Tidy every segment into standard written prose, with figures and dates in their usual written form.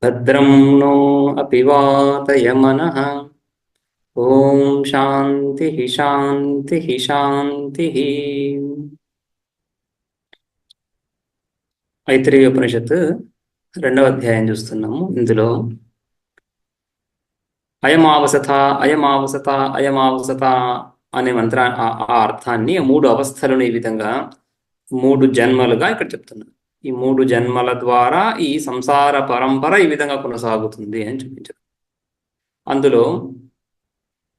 భద్రం नो अपि वातयमनः। ఓం శాంతి శాంతి శాంతి. ఐత్రేయ ఉపనిషత్తు 2వ అధ్యాయం చూస్తున్నాము. ఇందులో అయమావసత అయమావసత అయమావసత అనే ఆ అర్థాన్ని 3 అవస్థలను ఈ విధంగా 3 జన్మలుగా ఇక్కడ చెప్తున్నారు. ఈ 3 జన్మల ద్వారా ఈ సంసార పరంపర ఈ విధంగా కొనసాగుతుంది అని చూపించారు. అందులో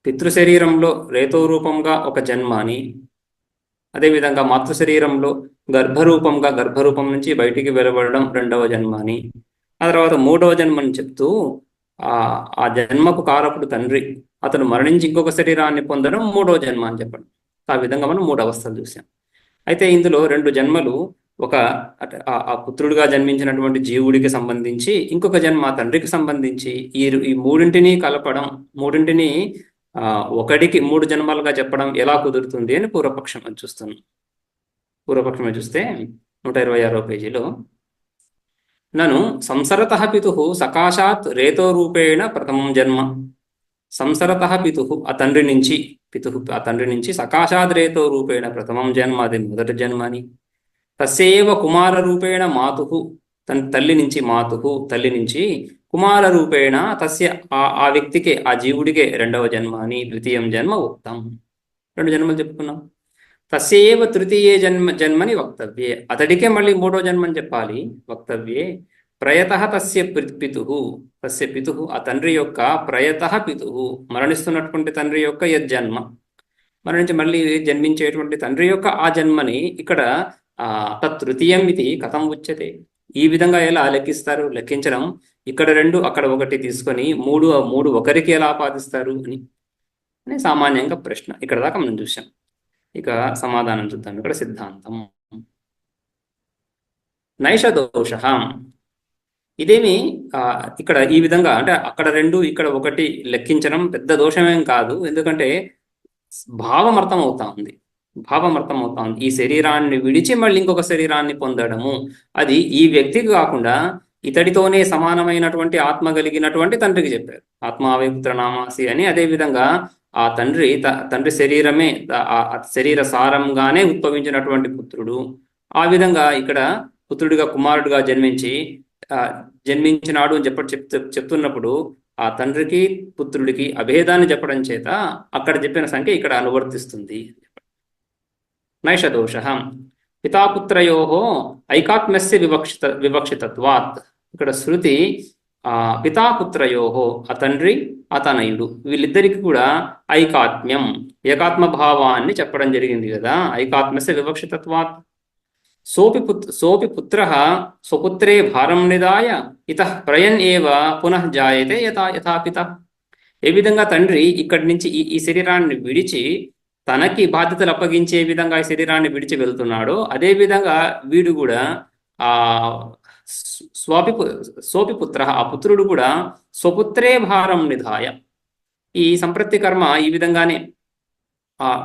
పితృశరీరంలో రేతోరూపంగా ఒక జన్మ అని, అదేవిధంగా మాతృశరీరంలో గర్భరూపం నుంచి బయటికి వెలువడడం 2వ జన్మ అని, ఆ తర్వాత 3వ జన్మని చెప్తూ ఆ జన్మకు కారకుడు తండ్రి, అతను మరణించి ఇంకొక శరీరాన్ని పొందడం 3వ జన్మ అని చెప్పడం. ఆ విధంగా మనం 3 అవస్థలు చూసాం. అయితే ఇందులో 2 జన్మలు, ఒక ఆ పుత్రుడిగా జన్మించినటువంటి జీవుడికి సంబంధించి, ఇంకొక జన్మ తండ్రికి సంబంధించి, ఈ మూడింటిని కలపడం, మూడింటిని ఒకటికి 3 జన్మలుగా చెప్పడం ఎలా కుదురుతుంది అని పూర్వపక్షం చూస్తున్నాం. పూర్వపక్షం చూస్తే 126వ పేజీలో, నను సంసరత పితు సకాశాత్ రేతో రూపేణ ప్రథమం జన్మ. సంసరత పితు ఆ తండ్రి నుంచి సకాశాత్ రేతో రూపేణ ప్రథమం జన్మ, అది మొదటి జన్మ అని. తస్యేవ కుమార రూపేణ మాతు, తల్లి నుంచి కుమార రూపేణ తస్య ఆ వ్యక్తికే, ఆ జీవుడికే 2వ జన్మ అని, ద్వితీయం జన్మ ఉక్తం. 2 జన్మలు చెప్పుకున్నాం. తస్యేవ తృతీయే జన్మని వక్తవ్యే, అతడికే మళ్ళీ 3వ జన్మని చెప్పాలి. వక్తవ్యే ప్రయత తస్య పితు, ఆ తండ్రి యొక్క ప్రయత పితు, మరణిస్తున్నటువంటి తండ్రి యొక్క యజ్జన్మ, మరణించి మళ్ళీ జన్మించేటువంటి తండ్రి యొక్క ఆ జన్మని ఇక్కడ తృతీయం ఇది కథం ఉచ్యతే, ఈ విధంగా ఎలా లెక్కిస్తారు? లెక్కించడం ఇక్కడ 2 అక్కడ 1 తీసుకొని 3 ఒకరికి ఎలా ఆపాదిస్తారు అని సామాన్యంగా ప్రశ్న. ఇక్కడ దాకా మనం చూసాం. ఇక సమాధానం చూద్దాం. ఇక్కడ సిద్ధాంతం నైష దోష, ఇదేమి ఇక్కడ ఈ విధంగా, అంటే అక్కడ 2 ఇక్కడ 1 లెక్కించడం పెద్ద దోషమేం కాదు. ఎందుకంటే భావం అర్థమవుతా ఉంది. ఈ శరీరాన్ని విడిచి మళ్ళీ ఇంకొక శరీరాన్ని పొందడము, అది ఈ వ్యక్తికి కాకుండా ఇతడితోనే సమానమైనటువంటి ఆత్మ కలిగినటువంటి తండ్రికి చెప్పారు. ఆత్మావేపుత్ర నామాసి అని. అదేవిధంగా ఆ తండ్రి శరీరమే, శరీర సారంగానే ఉద్భవించినటువంటి పుత్రుడు. ఆ విధంగా ఇక్కడ పుత్రుడిగా, కుమారుడిగా జన్మించినాడు అని చెప్తున్నప్పుడు ఆ తండ్రికి పుత్రుడికి అభేదాన్ని చెప్పడం చేత అక్కడ చెప్పిన సంఖ్య ఇక్కడ అనువర్తిస్తుంది. నైష దోష పితాపుత్రయో ఐకాత్మ్యస్య వివక్షితత్వాత్. ఇక్కడ శృతి పితాపుత్రయో, ఆ తండ్రి అతనయుడు, వీళ్ళిద్దరికి కూడా ఐకాత్మ్యం, ఏకాత్మభావాన్ని చెప్పడం జరిగింది కదా. ఐకాత్మ్యస్య వివక్షితత్వాత్ సోపి పుత్ర స్వపుత్రే భారం నిదాయ ఇతః ప్రయన్ ఏవ పునః జాయతే యథా పిత. ఏ విధంగా తండ్రి ఇక్కడి నుంచి ఈ శరీరాన్ని విడిచి తనకి బాధ్యతలు అప్పగించే విధంగా ఈ శరీరాన్ని విడిచి వెళ్తున్నాడో, అదే విధంగా వీడు కూడా సోపి పుత్ర, ఆ పుత్రుడు కూడా స్వపుత్రే భారం నిధాయ, ఈ సంప్రతి కర్మ ఈ విధంగానే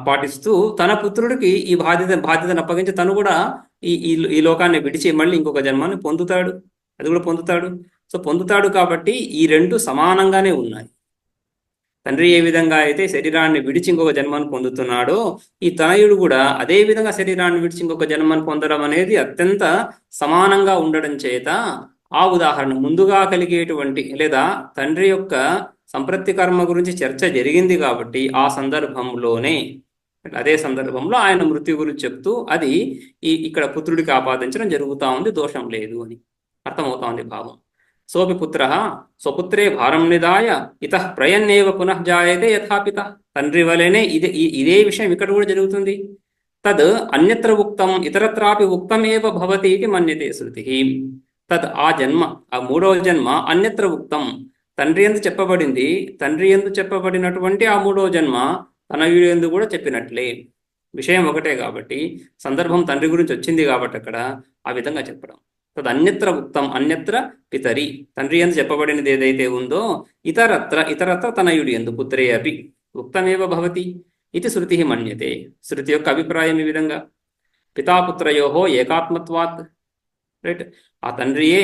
పాటిస్తూ తన పుత్రుడికి ఈ బాధ్యతను అప్పగించి తను కూడా ఈ లోకాన్ని విడిచి మళ్ళీ ఇంకొక జన్మాన్ని పొందుతాడు. అది కూడా పొందుతాడు. కాబట్టి ఈ 2 సమానంగానే ఉన్నాయి. తండ్రి ఏ విధంగా అయితే శరీరాన్ని విడిచి ఇంకొక జన్మను పొందుతున్నాడో, ఈ తనయుడు కూడా అదే విధంగా శరీరాన్ని విడిచి ఇంకొక జన్మను పొందడం అనేది అత్యంత సమానంగా ఉండడం చేత ఆ ఉదాహరణ ముందుగా కలిగేటువంటి, లేదా తండ్రి యొక్క సంప్రతి కర్మ గురించి చర్చ జరిగింది కాబట్టి అదే సందర్భంలో ఆయన మృత్యు గురించి చెప్తూ అది ఇక్కడ పుత్రుడికి ఆపాదించడం జరుగుతూ ఉంది. దోషం లేదు అని అర్థమవుతా ఉంది భావం. సోపి పుత్ర స్వపుత్రే భారం నిదాయ ఇతః ప్రయన్నేవ పునః జాయతే యథాపిత. తండ్రి వలెనే ఇదే విషయం ఇక్కడ కూడా జరుగుతుంది. తద్ అన్యత్ర ఉక్తం ఇతరత్రాపి ఉక్తమేవ భవతి ఇది మన్యతే శృతి. తద్ ఆ 3వ జన్మ అన్యత్ర ఉక్తం, తండ్రి యందు చెప్పబడింది. తండ్రి యందు చెప్పబడినటువంటి ఆ 3వ జన్మ తనయుడు యందు కూడా చెప్పినట్లే. విషయం ఒకటే కాబట్టి, సందర్భం తండ్రి గురించి వచ్చింది కాబట్టి అక్కడ ఆ విధంగా చెప్పడం. తదన్యత్ర ఉక్తం అన్యత్ర పితరి, తండ్రి యందు చెప్పబడినది ఏదైతే ఉందో ఇతరత్ర తనయుడి యందు పుత్రే అపి ఉక్తమేవ భవతి ఇది శృతి మన్యతే. శృతి యొక్క అభిప్రాయం ఈ విధంగా. పితాపుత్రయో ఏకాత్మత్వాత్, రైట్. ఆ తండ్రియే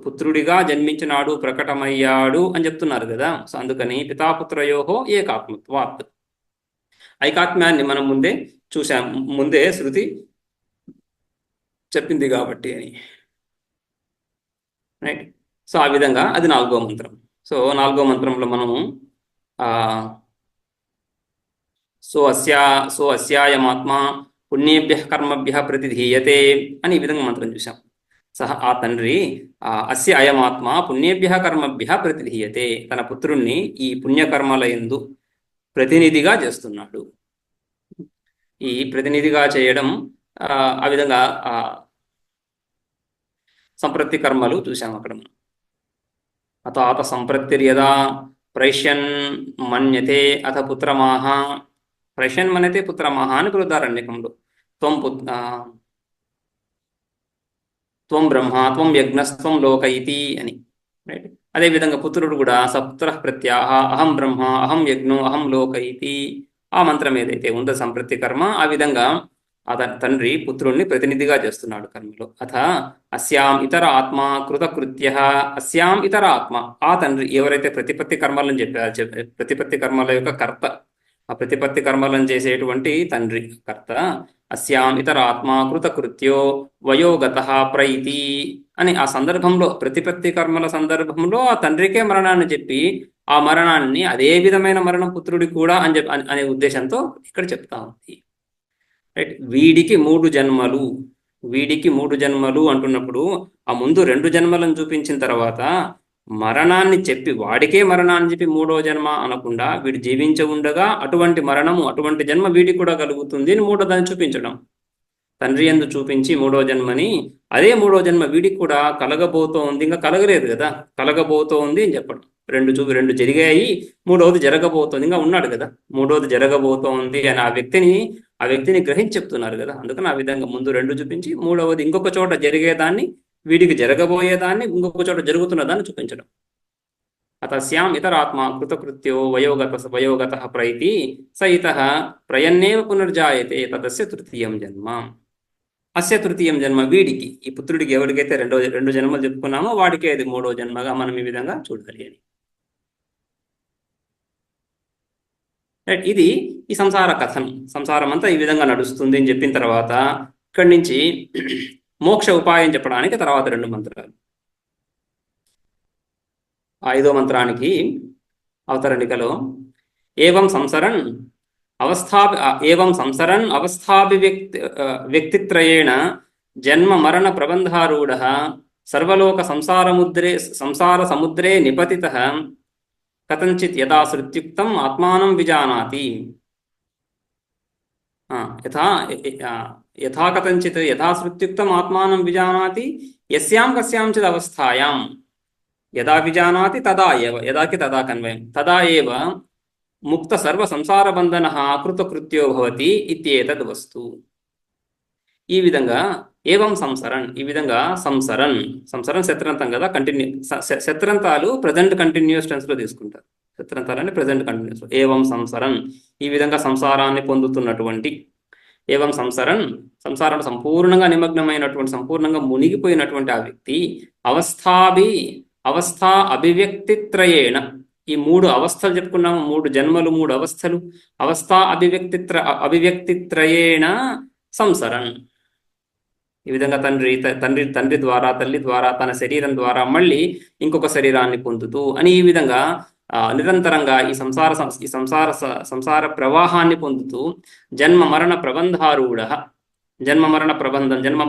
పుత్రుడిగా జన్మించినాడు, ప్రకటమయ్యాడు అని చెప్తున్నారు కదా. సో అందుకని పితాపుత్రయోహో ఏకాత్మత్వాత్, ఐకాత్మ్యాన్ని మనం ముందే చూసాం, ముందే శృతి చెప్పింది కాబట్టి అని. రైట్. సో ఆ విధంగా అది 4వ మంత్రం. సో 4వ మంత్రంలో మనము సో అస్యాయమాత్మా పుణ్యేభ్య కర్మభ్య ప్రతిధీయతే అని ఈ విధంగా మంత్రం చూసాం. సహ ఆ తండ్రి అస్య అయమాత్మ పుణ్యేభ్య కర్మభ్య ప్రతిధీయతే, తన పుత్రుణ్ణి ఈ పుణ్యకర్మల యందు ప్రతినిధిగా చేస్తున్నాడు. ఈ ప్రతినిధిగా చేయడం ఆ విధంగా సంప్రతి కర్మలు చూసాం అక్కడ మనం. అతాత సంప్రతిర్యదా ప్రైష్యన్ మన్యతే అథ పుత్రమాహ, ప్రైష్యన్ మన్యతే పుత్రమాహ అని బృహదారణ్యకంలో త్వం బ్రహ్మ త్వం యజ్ఞస్త్వం లోక ఇతి అని. రైట్. అదేవిధంగా పుత్రుడు కూడా సపుత్ర ప్రత్యాహ అహం బ్రహ్మ అహం యజ్ఞో అహం లోక ఇతి, ఆ మంత్రం ఏదైతే ఉందో సంప్రతి కర్మ, ఆ విధంగా తండ్రి పుత్రుణ్ణి ప్రతినిధిగా చేస్తున్నాడు కర్మలో. అథ అస్యాం ఇతర ఆత్మ కృతకృత్య, అస్యాం ఇతర ఆత్మ, ఆ తండ్రి ఎవరైతే ప్రతిపత్తి కర్మలను చెప్పారు, ప్రతిపత్తి కర్మల యొక్క కర్త, ఆ ప్రతిపత్తి కర్మలను చేసేటువంటి తండ్రి కర్త, అస్యాం ఇతర ఆత్మ కృతకృత్యో వయోగత ప్రైతి అని ఆ సందర్భంలో, ప్రతిపత్తి కర్మల సందర్భంలో ఆ తండ్రికే మరణాన్ని చెప్పి, ఆ మరణాన్ని అదే విధమైన మరణం పుత్రుడికి కూడా అని అనే ఉద్దేశంతో ఇక్కడ చెప్తా ఉంది. రైట్. వీడికి 3 జన్మలు, వీడికి 3 జన్మలు అంటున్నప్పుడు ఆ ముందు 2 జన్మలను చూపించిన తర్వాత మరణాన్ని చెప్పి, వాడికే మరణాన్ని చెప్పి 3వ జన్మ అనకుండా వీడు జీవించి ఉండగా అటువంటి మరణము, అటువంటి జన్మ వీడికి కూడా కలుగుతుంది అని 3వ దాన్ని చూపించడం. తండ్రి యందు చూపించి 3వ జన్మని, అదే 3వ జన్మ వీడికి కూడా కలగబోతోంది, ఇంకా కలగలేదు కదా, కలగబోతోంది అని చెప్పడం. 2 జరిగాయి, 3వది జరగబోతోంది, ఇంకా ఉన్నాడు కదా, 3వది జరగబోతోంది అని ఆ వ్యక్తిని గ్రహించి చెప్తున్నారు కదా. అందుకని ఆ విధంగా ముందు 2 చూపించి 3వది ఇంకొక చోట జరిగేదాన్ని, వీడికి జరగబోయేదాన్ని ఇంకొక చోట జరుగుతున్నదాన్ని చూపించడం. అతస్యాం ఇతరాత్మ కృతకృత్యో వయోగత ప్రైతి స ఇతః ప్రయన్నేవ పునర్జాయతే తదస్య తృతీయం జన్మ. అస్య తృతీయం జన్మ, వీడికి, ఈ పుత్రుడికి ఎవరికైతే 2 జన్మలు చెప్పుకున్నామో వాడికి అది 3వ జన్మగా మనం ఈ విధంగా చూడాలి అని. రైట్. ఇది ఈ సంసార కథనం. సంసారం అంతా ఈ విధంగా నడుస్తుంది అని చెప్పిన తర్వాత ఇక్కడి నుంచి మోక్ష ఉపాయం చెప్పడానికి తర్వాత 2 మంత్రాలు. 5వ మంత్రానికి అవతరణికలో ఏవం సంసరన్ వ్యక్తిత్రయేణ జన్మ మరణ ప్రబంధారూఢ సర్వలోక సంసార సముద్రే నిపతితః కథంచిత్ యథా శృత్యుక్తం ఆత్మానం విజానాతి, యథా కథంచిత్ యథా శృత్యుక్తం ఆత్మానం విజానాతి యస్యాం కస్యాంచిత్ అవస్థాయాం యదా విజానాతి తదా ఏవ, యదాకి తదా కన్వయం, తదా ఏవ ముక్త సర్వ సంసార బంధన కృతకృత్యో భవతి ఇత్యేతద్ వస్తు. ఈ విధంగా ఏవం సంసరన్, ఈ విధంగా సంసరన్ శత్రంతం కదా, శత్రంతాలు ప్రజెంట్ కంటిన్యూస్ టెన్స్ లో తీసుకుంటారు. శత్రంతాలని ప్రజెంట్ కంటిన్యూస్. ఏవం సంసరన్, ఈ విధంగా సంసారాన్ని పొందుతున్నటువంటి, ఏవం సంసారం సంపూర్ణంగా నిమగ్నమైనటువంటి, సంపూర్ణంగా మునిగిపోయినటువంటి ఆ వ్యక్తి అవస్థా అభివ్యక్తిత్రయేణ, ఈ 3 అవస్థలు చెప్పుకున్నాము, 3 జన్మలు, 3 అవస్థలు, అవస్థా అభివ్యక్తిత్రయేణ సంసరన్. ఈ విధంగా తండ్రి ద్వారా, తల్లి ద్వారా, తన శరీరం ద్వారా మళ్ళీ ఇంకొక శరీరాన్ని పొందుతూ అని ఈ విధంగా నిరంతరంగా ఈ సంసార ప్రవాహాన్ని పొందుతూ జన్మ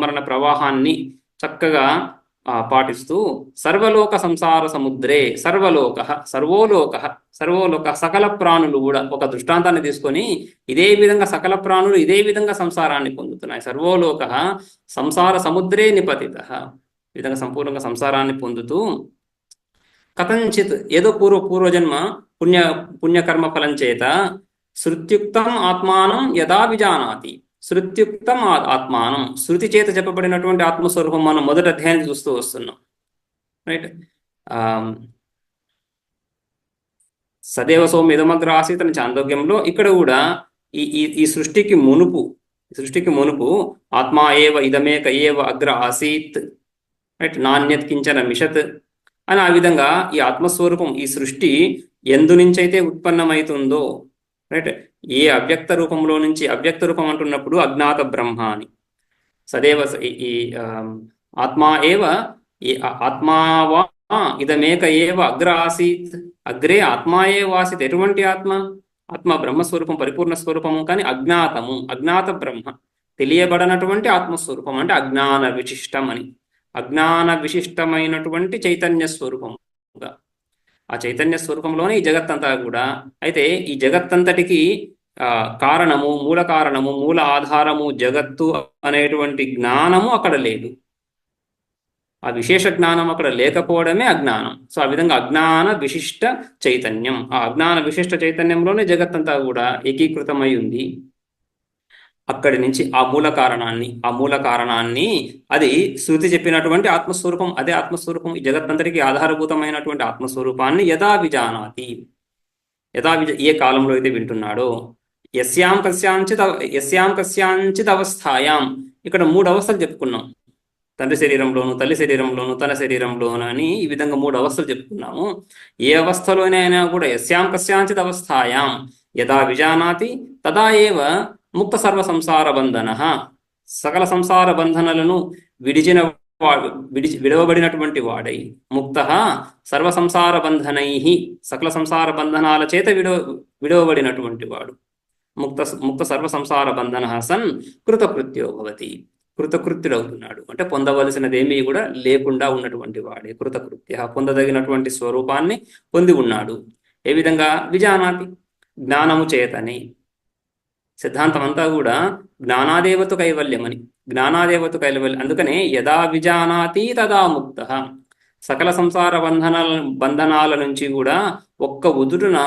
మరణ ప్రవాహాన్ని చక్కగా పాటిస్తూ సర్వలోక సంసార సముద్రే, సర్వోలోక సకల ప్రాణులు కూడా ఒక దృష్టాంతాన్ని తీసుకొని ఇదే విధంగా సకల ప్రాణులు ఇదే విధంగా సంసారాన్ని పొందుతున్నాయి. సర్వోలోక సంసార సముద్రే నిపతితః, ఈ విధంగా సంపూర్ణంగా సంసారాన్ని పొందుతూ కథంచిత్ ఏదో పూర్వజన్మ పుణ్యకర్మ ఫలం చేత శృత్యుక్తం ఆత్మానం యదా విజానాతి, శృత్యుక్తం ఆత్మానం, శృతి చేత చెప్పబడినటువంటి ఆత్మస్వరూపం మనం మొదటి అధ్యాయాన్ని చూస్తూ వస్తున్నాం. రైట్. సదేవ సౌమ్యదమగ్ర ఆసీత్ అని చాందోగ్యంలో, ఇక్కడ కూడా ఈ సృష్టికి మునుపు ఆత్మా ఏవ ఇదమేక ఏవ అగ్ర ఆసీత్ రైట్, నాణ్యత్ కించన మిషత్ అని. ఆ విధంగా ఈ ఆత్మస్వరూపం, ఈ సృష్టి ఎందు నుంచి అయితే ఉత్పన్నమవుతుందో, రైట్, ఏ అవ్యక్త రూపంలో నుంచి, అవ్యక్త రూపం అంటున్నప్పుడు అజ్ఞాత బ్రహ్మ అని. సదేవ ఈ ఆత్మా ఏవ, ఆత్మావా ఇదమేక ఏవ అగ్ర ఆసీత్, అగ్రే ఆత్మా ఏవ ఆసీత్. ఎటువంటి ఆత్మ? ఆత్మ బ్రహ్మస్వరూపం, పరిపూర్ణ స్వరూపము, కానీ అజ్ఞాతము, అజ్ఞాత బ్రహ్మ, తెలియబడనటువంటి ఆత్మస్వరూపం అంటే అజ్ఞాన విశిష్టం అని. అజ్ఞాన విశిష్టమైనటువంటి చైతన్య స్వరూపముగా, ఆ చైతన్య స్వరూపంలోనే ఈ జగత్తంతా కూడా. అయితే ఈ జగత్తంతటికి కారణము, మూల కారణము, మూల ఆధారము జగత్తు అనేటువంటి జ్ఞానము అక్కడ లేదు. ఆ విశేష జ్ఞానం అక్కడ లేకపోవడమే అజ్ఞానం. సో ఆ విధంగా అజ్ఞాన విశిష్ట చైతన్యం, ఆ అజ్ఞాన విశిష్ట చైతన్యంలోనే జగత్తంతా కూడా ఏకీకృతమై ఉంది. అక్కడి నుంచి ఆ మూల కారణాన్ని అది శృతి చెప్పినటువంటి ఆత్మస్వరూపం, అదే ఆత్మస్వరూపం, ఈ జగత్తంతటికి ఆధారభూతమైనటువంటి ఆత్మస్వరూపాన్ని యథా విజానాతి, ఏ కాలంలో అయితే వింటున్నాడో, యస్యాం కస్యాంచిత్ అవస్థాయాం. ఇక్కడ 3 అవస్థలు చెప్పుకున్నాం. తండ్రి శరీరంలోను, తల్లి శరీరంలోను, తన శరీరంలోను అని ఈ విధంగా 3 అవస్థలు చెప్పుకున్నాము. ఏ అవస్థలోనైనా కూడా యస్యాం కస్యాంచిత్ అవస్థాయాం యథా విజానాతి తదా ఏవ ముక్త సర్వ సంసార బంధన, సకల సంసార బంధనలను విడవబడినటువంటి వాడై, ముక్త సర్వ సంసార బంధనై, సకల సంసార బంధనాల చేత విడవబడినటువంటి వాడు. ముక్త సర్వ సంసార బంధన సన్ కృతకృత్యో భవతి, కృతకృత్యుడవుతున్నాడు. అంటే పొందవలసినదేమీ కూడా లేకుండా ఉన్నటువంటి వాడే కృతకృత్య, పొందదగినటువంటి స్వరూపాన్ని పొంది ఉన్నాడు. ఏ విధంగా? విజానాతి, జ్ఞానము చేతని. సిద్ధాంతం అంతా కూడా జ్ఞానాదేవతు కైవల్యం అని, జ్ఞానాదేవతు కైవల్యం. అందుకనే యదా విజానాతి తదా ముక్త, సకల సంసార బంధనాల నుంచి కూడా ఒక్క ఉదుటున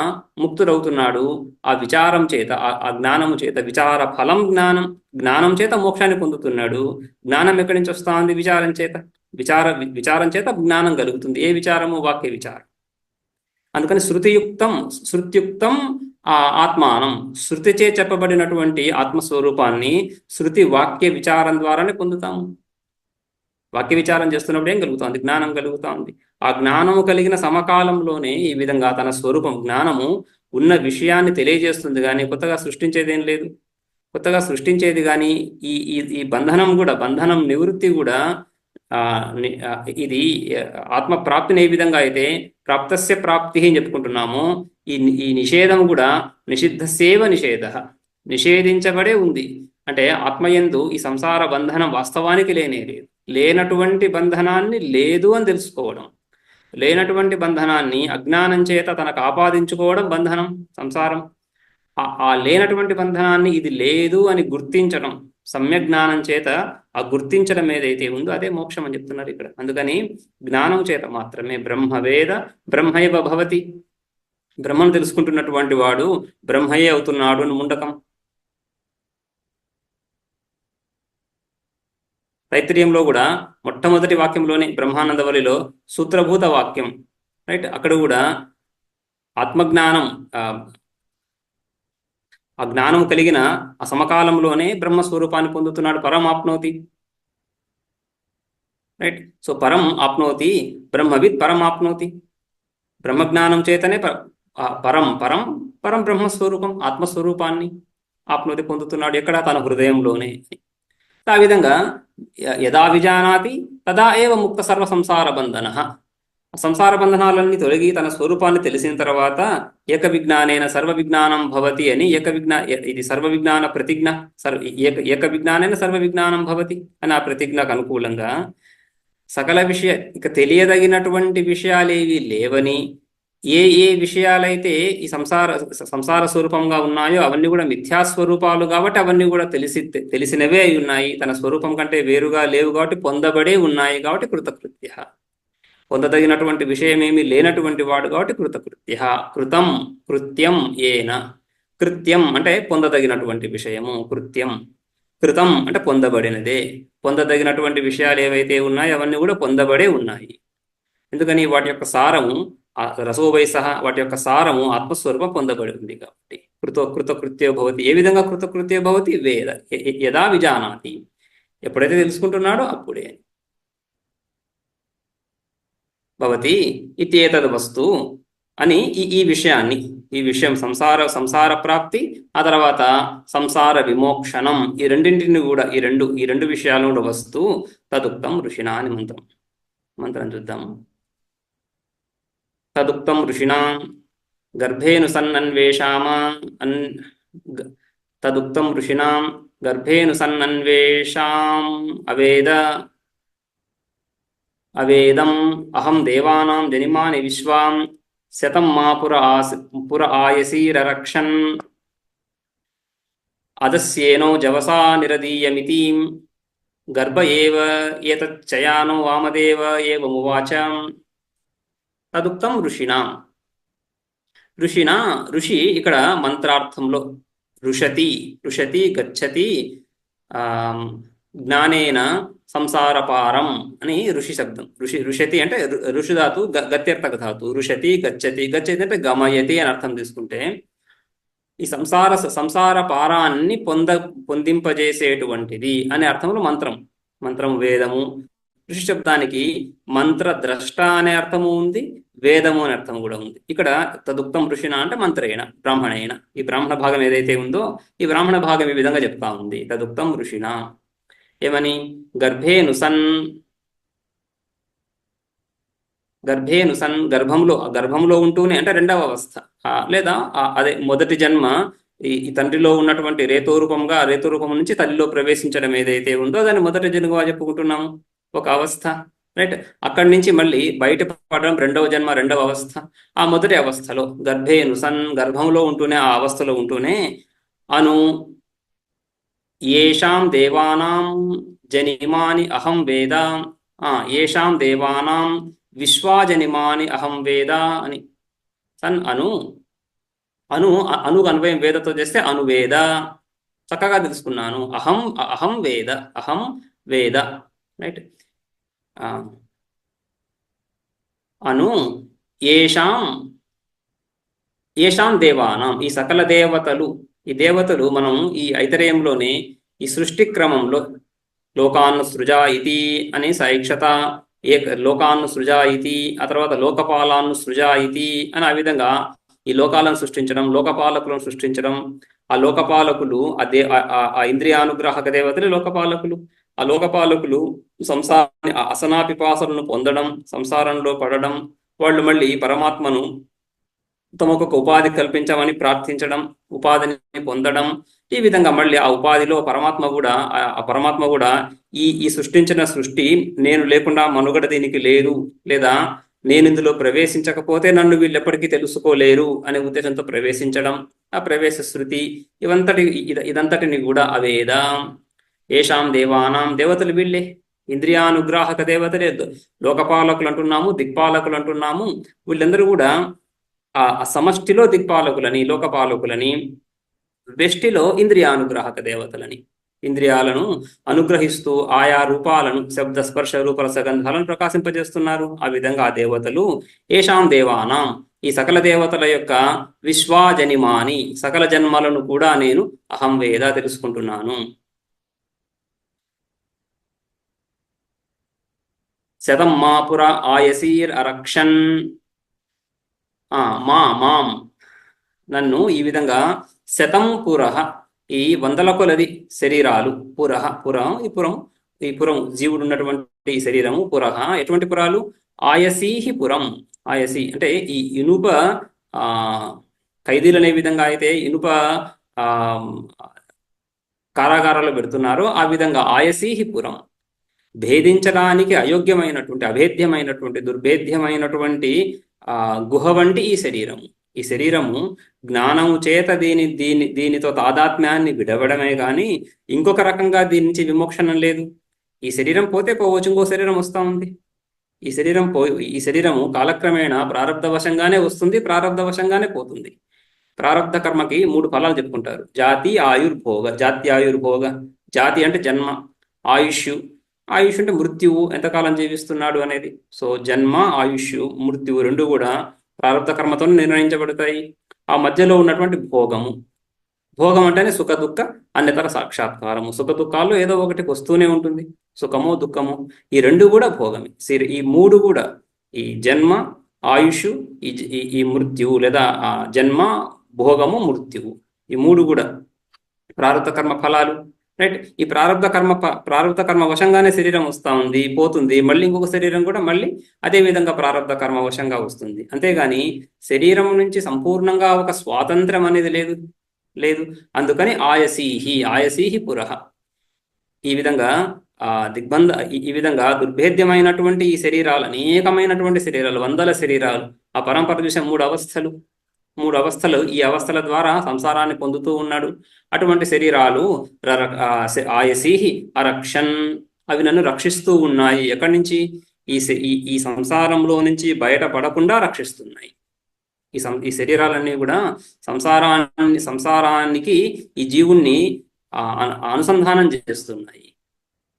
ముక్తుడవుతున్నాడు ఆ విచారం చేత, ఆ జ్ఞానము చేత. విచార ఫలం జ్ఞానం, జ్ఞానం చేత మోక్షాన్ని పొందుతున్నాడు. జ్ఞానం ఎక్కడి నుంచి వస్తుంది? విచారం చేత. విచారం చేత జ్ఞానం కలుగుతుంది. ఏ విచారము? వాక్య విచారం. అందుకని శృత్యుక్తం ఆత్మానం, శృతిచే చెప్పబడినటువంటి ఆత్మస్వరూపాన్ని శృతి వాక్య విచారం ద్వారానే పొందుతాము. వాక్య విచారం చేస్తున్నప్పుడు ఏం కలుగుతుంది? జ్ఞానం కలుగుతుంది. ఆ జ్ఞానము కలిగిన సమకాలంలోనే ఈ విధంగా తన స్వరూపం, జ్ఞానము ఉన్న విషయాన్ని తెలియజేస్తుంది, కానీ కొత్తగా సృష్టించేది ఏం లేదు. కొత్తగా సృష్టించేది కానీ ఈ బంధనం నివృత్తి కూడా ఇది ఆత్మ ప్రాప్తిని ఏ విధంగా అయితే ప్రాప్తస్య ప్రాప్తి అని చెప్పుకుంటున్నామో, ఈ నిషేధం కూడా నిషిద్ధస్యేవ నిషేధ, నిషేధించబడే ఉంది. అంటే ఆత్మయందు ఈ సంసార బంధనం వాస్తవానికి లేదు. లేనటువంటి బంధనాన్ని లేదు అని తెలుసుకోవడం, లేనటువంటి బంధనాన్ని అజ్ఞానం చేత తనకు ఆపాదించుకోవడం బంధనం, సంసారం. ఆ లేనటువంటి బంధనాన్ని ఇది లేదు అని గుర్తించడం, సమ్యక్ జ్ఞానం చేత ఆ గుర్తించడం ఏదైతే ఉందో అదే మోక్షం అని చెప్తున్నారు ఇక్కడ. అందుకని జ్ఞానం చేత మాత్రమే బ్రహ్మవేద బ్రహ్మైవ భవతి, బ్రహ్మను తెలుసుకుంటున్నటువంటి వాడు బ్రహ్మయే అవుతున్నాడు అని ముండకం. తైత్తిరీయంలో కూడా మొట్టమొదటి వాక్యంలోనే బ్రహ్మానందవలిలో సూత్రభూత వాక్యం, రైట్, అక్కడ కూడా ఆత్మజ్ఞానం, ఆ జ్ఞానం కలిగిన ఆ సమకాలంలోనే బ్రహ్మస్వరూపాన్ని పొందుతున్నాడు. పరం ఆప్నోతి, రైట్. సో పరం ఆప్నోతి, బ్రహ్మవిత్ పరం ఆప్నోతి. బ్రహ్మజ్ఞానం చేతనే పరం పరం పరం బ్రహ్మస్వరూపం, ఆత్మస్వరూపాన్ని ఆప్నోతి పొందుతున్నాడు. ఎక్కడ? తన హృదయంలోనే. ఆ విధంగా యదా విజానాతి తదా ఏవ ముక్త సర్వ సంసార బంధన, సంసార బంధనాలన్నీ తొలగి తన స్వరూపాన్ని తెలిసిన తర్వాత ఏక విజ్ఞానేన సర్వ విజ్ఞానం భవతి అని, ఇది సర్వ విజ్ఞాన ప్రతిజ్ఞ, ఏక విజ్ఞానేన సర్వ విజ్ఞానం భవతి అని ఆ ప్రతిజ్ఞకు అనుకూలంగా సకల ఇక తెలియదగినటువంటి విషయాలేవి లేవని, ఏ విషయాలైతే ఈ సంసార స్వరూపంగా ఉన్నాయో అవన్నీ కూడా మిథ్యాస్వరూపాలు కాబట్టి అవన్నీ కూడా తెలిసినవే అయి ఉన్నాయి. తన స్వరూపం కంటే వేరుగా లేవు కాబట్టి పొందబడే ఉన్నాయి కాబట్టి కృతకృత్య. పొందదగినటువంటి విషయం ఏమీ లేనటువంటి వాడు కాబట్టి కృతకృత్య. కృతం కృత్యం ఏన, కృత్యం అంటే పొందదగినటువంటి విషయము, కృతం అంటే పొందబడినదే. పొందదగినటువంటి విషయాలు ఏవైతే ఉన్నాయో అవన్నీ కూడా పొందబడే ఉన్నాయి. ఎందుకని? వాటి యొక్క సారము రసోవైస, వాటి యొక్క సారము ఆత్మస్వరూపం పొందబడి ఉంది కాబట్టి. కృతకృత్యో భవతి. ఏ విధంగా కృతకృత్యో భవతి? యదా విజానాతి, ఎప్పుడైతే తెలుసుకుంటున్నాడో అప్పుడే. భవతి ఇత్యేతద్ వస్తు అని ఈ విషయాన్ని, ఈ విషయం సంసార ప్రాప్తి, ఆ తర్వాత సంసార విమోక్షణం, ఈ రెండింటిని కూడా ఈ రెండు విషయాలను కూడా వస్తూ తదుక్తం ఋషినా అని మంత్రం చూద్దాం. తదుక్తం ఋషినా గర్భేను సన్నన్వేషామా తదుక్తం ఋషినా గర్భేను సన్నన్వేషాం అవేదం అహం దేవానాం జనిమాని విశ్వాం శతం మా పుర ఆయసీరరక్షన్ అదస్యేనో జవసా నిరదీయమితి గర్భ ఏవ ఏతచ్చయానో వామదేవ ఏవమువాచ. తదుక్తం ఋషినా. ఋషి ఇక్కడ మంత్రార్థంలో రుషతి గచ్చతి జ్ఞానేన సంసారపారం అని ఋషి శబ్దం. రుషతి అంటే ఋషిధాతు గత్యర్థక ధాతు. రుషతి గచ్చతి అంటే గమయతి అని అర్థం తీసుకుంటే ఈ సంసార పారాన్ని పొందింపజేసేటువంటిది అనే అర్థంలో మంత్రం వేదము. ఋషి శబ్దానికి మంత్రద్రష్ట అనే అర్థము ఉంది, వేదము అనే అర్థం కూడా ఉంది. ఇక్కడ తదుక్తం ఋషిన అంటే మంత్రేణ బ్రాహ్మణేన, ఈ బ్రాహ్మణ భాగం ఏదైతే ఉందో ఈ బ్రాహ్మణ భాగం ఈ విధంగా చెప్తా ఉంది. తదుక్తం ఋషిన ఏమని? గర్భేను సన్ గర్భంలో ఉంటూనే అంటే రెండవ అవస్థ, లేదా అదే మొదటి జన్మ ఈ తండ్రిలో ఉన్నటువంటి రేతోరూపం నుంచి తల్లిలో ప్రవేశించడం ఏదైతే ఉందో దాన్ని మొదటి జన్మగా చెప్పుకుంటున్నాము, ఒక అవస్థ. రైట్. అక్కడి నుంచి మళ్ళీ బయట పడడం రెండవ జన్మ, రెండవ అవస్థ. ఆ మొదటి అవస్థలో గర్భేను సన్ గర్భంలో ఉంటూనే, ఆ అవస్థలో ఉంటూనే అను ఏషాం దేవానాం జనిమాని అహం వేద, ఏషాం దేవానాం విశ్వాజనిమాని అహం వేద అని. సన్ అను అన్వయం వేదతో చేస్తే అనువేద, చక్కగా తెలుసుకున్నాను. అహం వేద. రైట్. అను ఏషాం దేవానాం, ఈ సకల దేవతలు, ఈ దేవతలు మనం ఈ ఐతరేయంలోనే ఈ సృష్టి క్రమంలో లోకాన్ని సృజా ఇతి అని సైక్షత, లోకాన్ని సృజా ఇతి, ఆ తర్వాత లోకపాలాన్ని సృజా ఇతి అని, ఆ విధంగా ఈ లోకాలను సృష్టించడం, లోకపాలకులను సృష్టించడం. ఆ లోకపాలకులు ఆ ఇంద్రియానుగ్రాహక దేవతలు లోకపాలకులు. ఆ లోకపాలకులు సంసారాన్ని అసనాపిపాసలను పొందడం, సంసారంలో పడడం, వాళ్ళు మళ్ళీ పరమాత్మను తమకు ఒక ఉపాధి కల్పించమని ప్రార్థించడం, ఉపాధిని పొందడం. ఈ విధంగా మళ్ళీ ఆ ఉపాధిలో పరమాత్మ కూడా ఈ సృష్టించిన సృష్టి నేను లేకుండా మనుగడ దీనికి లేదు, లేదా నేను ఇందులో ప్రవేశించకపోతే నన్ను వీళ్ళు ఎప్పటికీ తెలుసుకోలేరు అనే ఉద్దేశంతో ప్రవేశించడం, ఆ ప్రవేశ శృతి, ఇదంతటిని కూడా అవేద. ఏషాం దేవానాం, దేవతలు వీళ్ళే, ఇంద్రియానుగ్రాహక దేవతలే. లోకపాలకులు అంటున్నాము, దిక్పాలకులు అంటున్నాము. వీళ్ళందరూ కూడా ఆ సమష్టిలో దిక్పాలకులని, లోకపాలకులని, వెష్టిలో ఇంద్రియానుగ్రాహక దేవతలని, ఇంద్రియాలను అనుగ్రహిస్తూ ఆయా రూపాలను, శబ్ద స్పర్శ రూప రసగంధాలను ప్రకాశింపజేస్తున్నారు. ఆ విధంగా ఆ దేవతలు ఏషాం దేవానాం, ఈ సకల దేవతల యొక్క విశ్వాజనిమాని, సకల జన్మలను కూడా నేను అహం వేద తెలుసుకుంటున్నాను. శతం మా పుర ఆయసీర్ అరక్షన్, మాం నన్ను ఈ విధంగా శతం పురః, ఈ వందల కొలది శరీరాలు, ఈ పురం జీవుడు ఉన్నటువంటి ఈ శరీరము, పురః ఎటువంటి పురాలు? ఆయసీహి పురం. ఆయసి అంటే ఈ ఇనుప ఖైదీలు అనే విధంగా అయితే ఇనుప కారాగారాలు పెడుతున్నారో ఆ విధంగా ఆయసీహి పురం, భేదించడానికి అయోగ్యమైనటువంటి, అభేద్యమైనటువంటి, దుర్భేద్యమైనటువంటి గుహ వంటి ఈ శరీరము జ్ఞానము చేత దీనితో తాదాత్మ్యాన్ని విడవడమే కానీ ఇంకొక రకంగా దీని నుంచి విమోక్షణం లేదు. ఈ శరీరం పోతే పోవచ్చు, ఇంకో శరీరం వస్తూ ఉంది. ఈ శరీరము కాలక్రమేణా ప్రారబ్ధవశంగానే వస్తుంది, ప్రారబ్ధవశంగానే పోతుంది. ప్రారబ్ధ కర్మకి 3 ఫలాలు చెప్పుకుంటారు: జాతి, ఆయుర్భోగ. జాత్యాయుర్భోగ, జాతి అంటే జన్మ, ఆయుష్ అంటే మృత్యువు, ఎంతకాలం జీవిస్తున్నాడు అనేది. సో జన్మ, ఆయుష్, మృత్యువు రెండు కూడా ప్రారబ్ధ కర్మతో నిర్ణయించబడతాయి. ఆ మధ్యలో ఉన్నటువంటి భోగం అంటేనే సుఖ దుఃఖ అన్యతర సాక్షాత్కారము. సుఖ దుఃఖాల్లో ఏదో ఒకటి వస్తూనే ఉంటుంది, సుఖమో దుఃఖమో, ఈ రెండు కూడా భోగమే. ఈ 3 కూడా ఈ జన్మ, ఆయుష్, ఈ మృత్యువు లేదా జన్మ, భోగము, మృత్యువు, ఈ మూడు కూడా ప్రారంభ కర్మ ఫలాలు. రైట్. ఈ ప్రారంభ కర్మ వశంగానే శరీరం వస్తూ ఉంది, పోతుంది, మళ్ళీ ఇంకొక శరీరం కూడా మళ్ళీ అదే విధంగా ప్రారంభ కర్మ వశంగా వస్తుంది. అంతేగాని శరీరం నుంచి సంపూర్ణంగా ఒక స్వాతంత్రం అనేది లేదు లేదు. అందుకని ఆయసీహి పురః. ఈ విధంగా ఈ విధంగా దుర్భేద్యమైనటువంటి ఈ శరీరాలు, అనేకమైనటువంటి శరీరాలు, వందల శరీరాలు, ఆ పరంపర చూసే మూడు అవస్థలు, ఈ అవస్థల ద్వారా సంసారాన్ని పొందుతూ ఉన్నాడు. అటువంటి శరీరాలు ఆయసీహి అరక్షన్, అవి నన్ను రక్షిస్తూ ఉన్నాయి. ఎక్కడి నుంచి? ఈ సంసారంలో నుంచి బయటపడకుండా రక్షిస్తున్నాయి. ఈ శరీరాలన్నీ కూడా సంసారానికి ఈ జీవుణ్ణి అనుసంధానం చేస్తున్నాయి.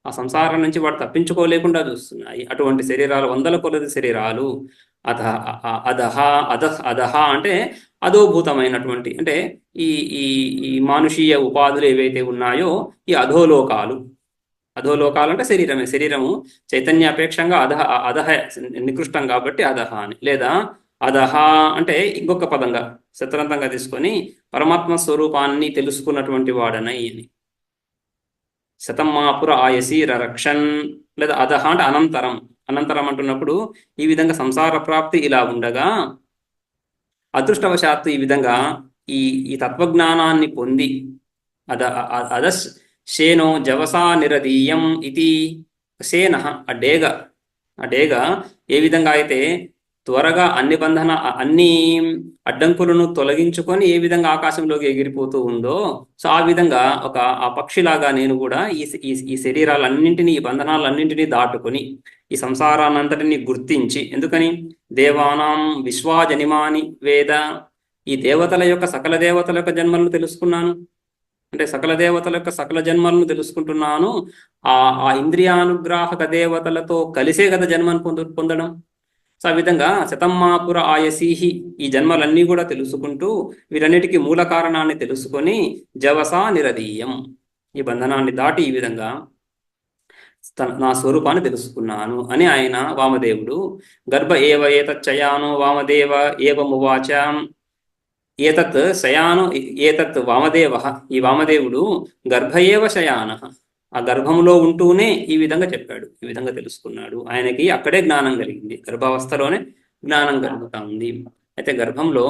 ఆ సంసారం నుంచి వాడు తప్పించుకోలేకుండా చూస్తున్నాయి. అటువంటి శరీరాలు, వందల కొలది శరీరాలు. అధహ అంటే అధోభూతమైనటువంటి, అంటే ఈ ఈ ఈ మానుషీయ ఉపాధులు ఏవైతే ఉన్నాయో ఈ అధోలోకాలు అంటే శరీరము చైతన్య అపేక్షంగా అధహ నికృష్టం కాబట్టి అధహ అని. లేదా అధహ అంటే ఇంకొక పదంగా శత్రంతంగా తీసుకొని పరమాత్మ స్వరూపాన్ని తెలుసుకున్నటువంటి వాడనై అని. శతమ్మాపుర ఆయసి రరక్షన్. లేదా అధహ అంటే అనంతరం అంటున్నప్పుడు ఈ విధంగా సంసార ప్రాప్తి ఇలా ఉండగా అదృష్టవశాత్తు ఈ విధంగా ఈ తత్వజ్ఞానాన్ని పొంది అదస్ శేనో జవసా నిరదీయం ఇది. శేన ఆ డేగ ఏ విధంగా అయితే త్వరగా అన్ని అడ్డంకులను తొలగించుకొని ఏ విధంగా ఆకాశంలోకి ఎగిరిపోతూ ఉందో, సో ఆ విధంగా ఆ పక్షిలాగా నేను కూడా ఈ శరీరాలన్నింటినీ, ఈ బంధనాలన్నింటినీ దాటుకొని ఈ సంసారాన్నంతటినీ గుర్తించి, ఎందుకని దేవానాం విశ్వాజనిమాని వేద, ఈ సకల దేవతల యొక్క జన్మలను తెలుసుకున్నాను. అంటే సకల దేవతల యొక్క సకల జన్మలను తెలుసుకుంటున్నాను. ఆ ఇంద్రియానుగ్రాహక దేవతలతో కలిసే కదా జన్మను పొందడం. సో ఆ విధంగా శతమ్మాపుర ఆయసీహి, ఈ జన్మలన్నీ కూడా తెలుసుకుంటూ వీరన్నిటికీ మూల కారణాన్ని తెలుసుకొని జవసా నిరదీయం, ఈ బంధనాన్ని దాటి ఈ విధంగా నా స్వరూపాన్ని తెలుసుకున్నాను అని ఆయన వామదేవుడు గర్భ ఏవ ఏతచ్చయానో వామదేవ ఏవమువాచ. ఏతత్ శయానో ఏతత్ వామదేవ, ఈ వామదేవుడు గర్భ ఏవ శయాన, ఆ గర్భంలో ఉంటూనే ఈ విధంగా చెప్పాడు, ఈ విధంగా తెలుసుకున్నాడు. ఆయనకి అక్కడే జ్ఞానం కలిగింది, గర్భావస్థలోనే జ్ఞానం కలుగుతా ఉంది. అయితే గర్భంలో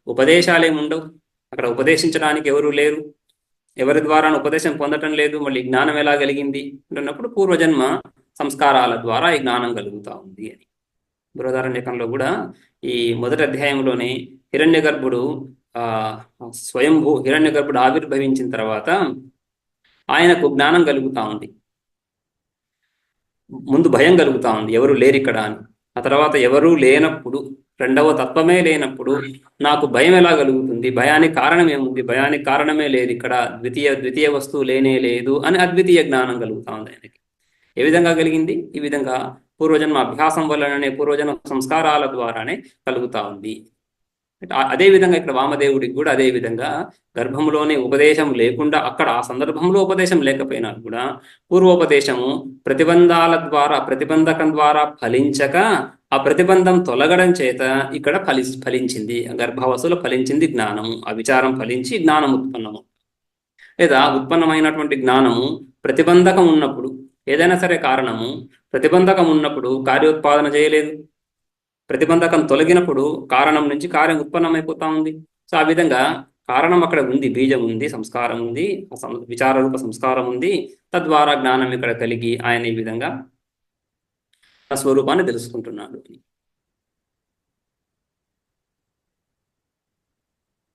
ఉపదేశాలేముండవు, అక్కడ ఉపదేశించడానికి ఎవరు లేరు, ఎవరి ద్వారా ఉపదేశం పొందటం లేదు, మళ్ళీ జ్ఞానం ఎలా కలిగింది అంటున్నప్పుడు పూర్వజన్మ సంస్కారాల ద్వారా ఈ జ్ఞానం కలుగుతా ఉంది అని. బృహదారణ్యకంలో కూడా ఈ మొదటి అధ్యాయంలోనే హిరణ్యగర్భుడు హిరణ్యగర్భుడు ఆవిర్భవించిన తర్వాత ఆయనకు జ్ఞానం కలుగుతా ఉంది. ముందు భయం కలుగుతా ఉంది, ఎవరు లేరు ఇక్కడ అని. ఆ తర్వాత ఎవరూ లేనప్పుడు, రెండవ తత్వమే లేనప్పుడు నాకు భయం ఎలా కలుగుతుంది, భయానికి కారణం ఏముంది, భయానికి కారణమే లేదు ఇక్కడ, ద్వితీయ వస్తువు లేనే లేదు అని అద్వితీయ జ్ఞానం కలుగుతా ఉంది ఆయనకి. ఏ విధంగా కలిగింది? ఈ విధంగా పూర్వజన్మ అభ్యాసం వలననే, పూర్వజన్మ సంస్కారాల ద్వారానే కలుగుతా ఉంది. అదేవిధంగా ఇక్కడ వామదేవుడికి కూడా అదే విధంగా గర్భంలోనే ఉపదేశం లేకుండా, అక్కడ ఆ సందర్భంలో ఉపదేశం లేకపోయినా కూడా పూర్వోపదేశము ప్రతిబంధకం ద్వారా ఫలించక ఆ ప్రతిబంధం తొలగడం చేత ఇక్కడ ఫలించింది, గర్భావస్థలో ఫలించింది జ్ఞానము, ఆ విచారం ఫలించి జ్ఞానం ఉత్పన్నము. లేదా ఉత్పన్నమైనటువంటి జ్ఞానము ప్రతిబంధకం ఉన్నప్పుడు, ఏదైనా సరే కారణము ప్రతిబంధకం ఉన్నప్పుడు కార్యోత్పాదన చేయలేదు, ప్రతిబంధకం తొలగినప్పుడు కారణం నుంచి కార్యం ఉత్పన్నమైపోతా ఉంది. సో ఆ విధంగా కారణం అక్కడ ఉంది, బీజం ఉంది, సంస్కారం ఉంది, విచారరూప సంస్కారం ఉంది. తద్వారా జ్ఞానం ఇక్కడ కలిగి ఆయన ఈ విధంగా స్వరూపాన్ని తెలుసుకుంటున్నాడు.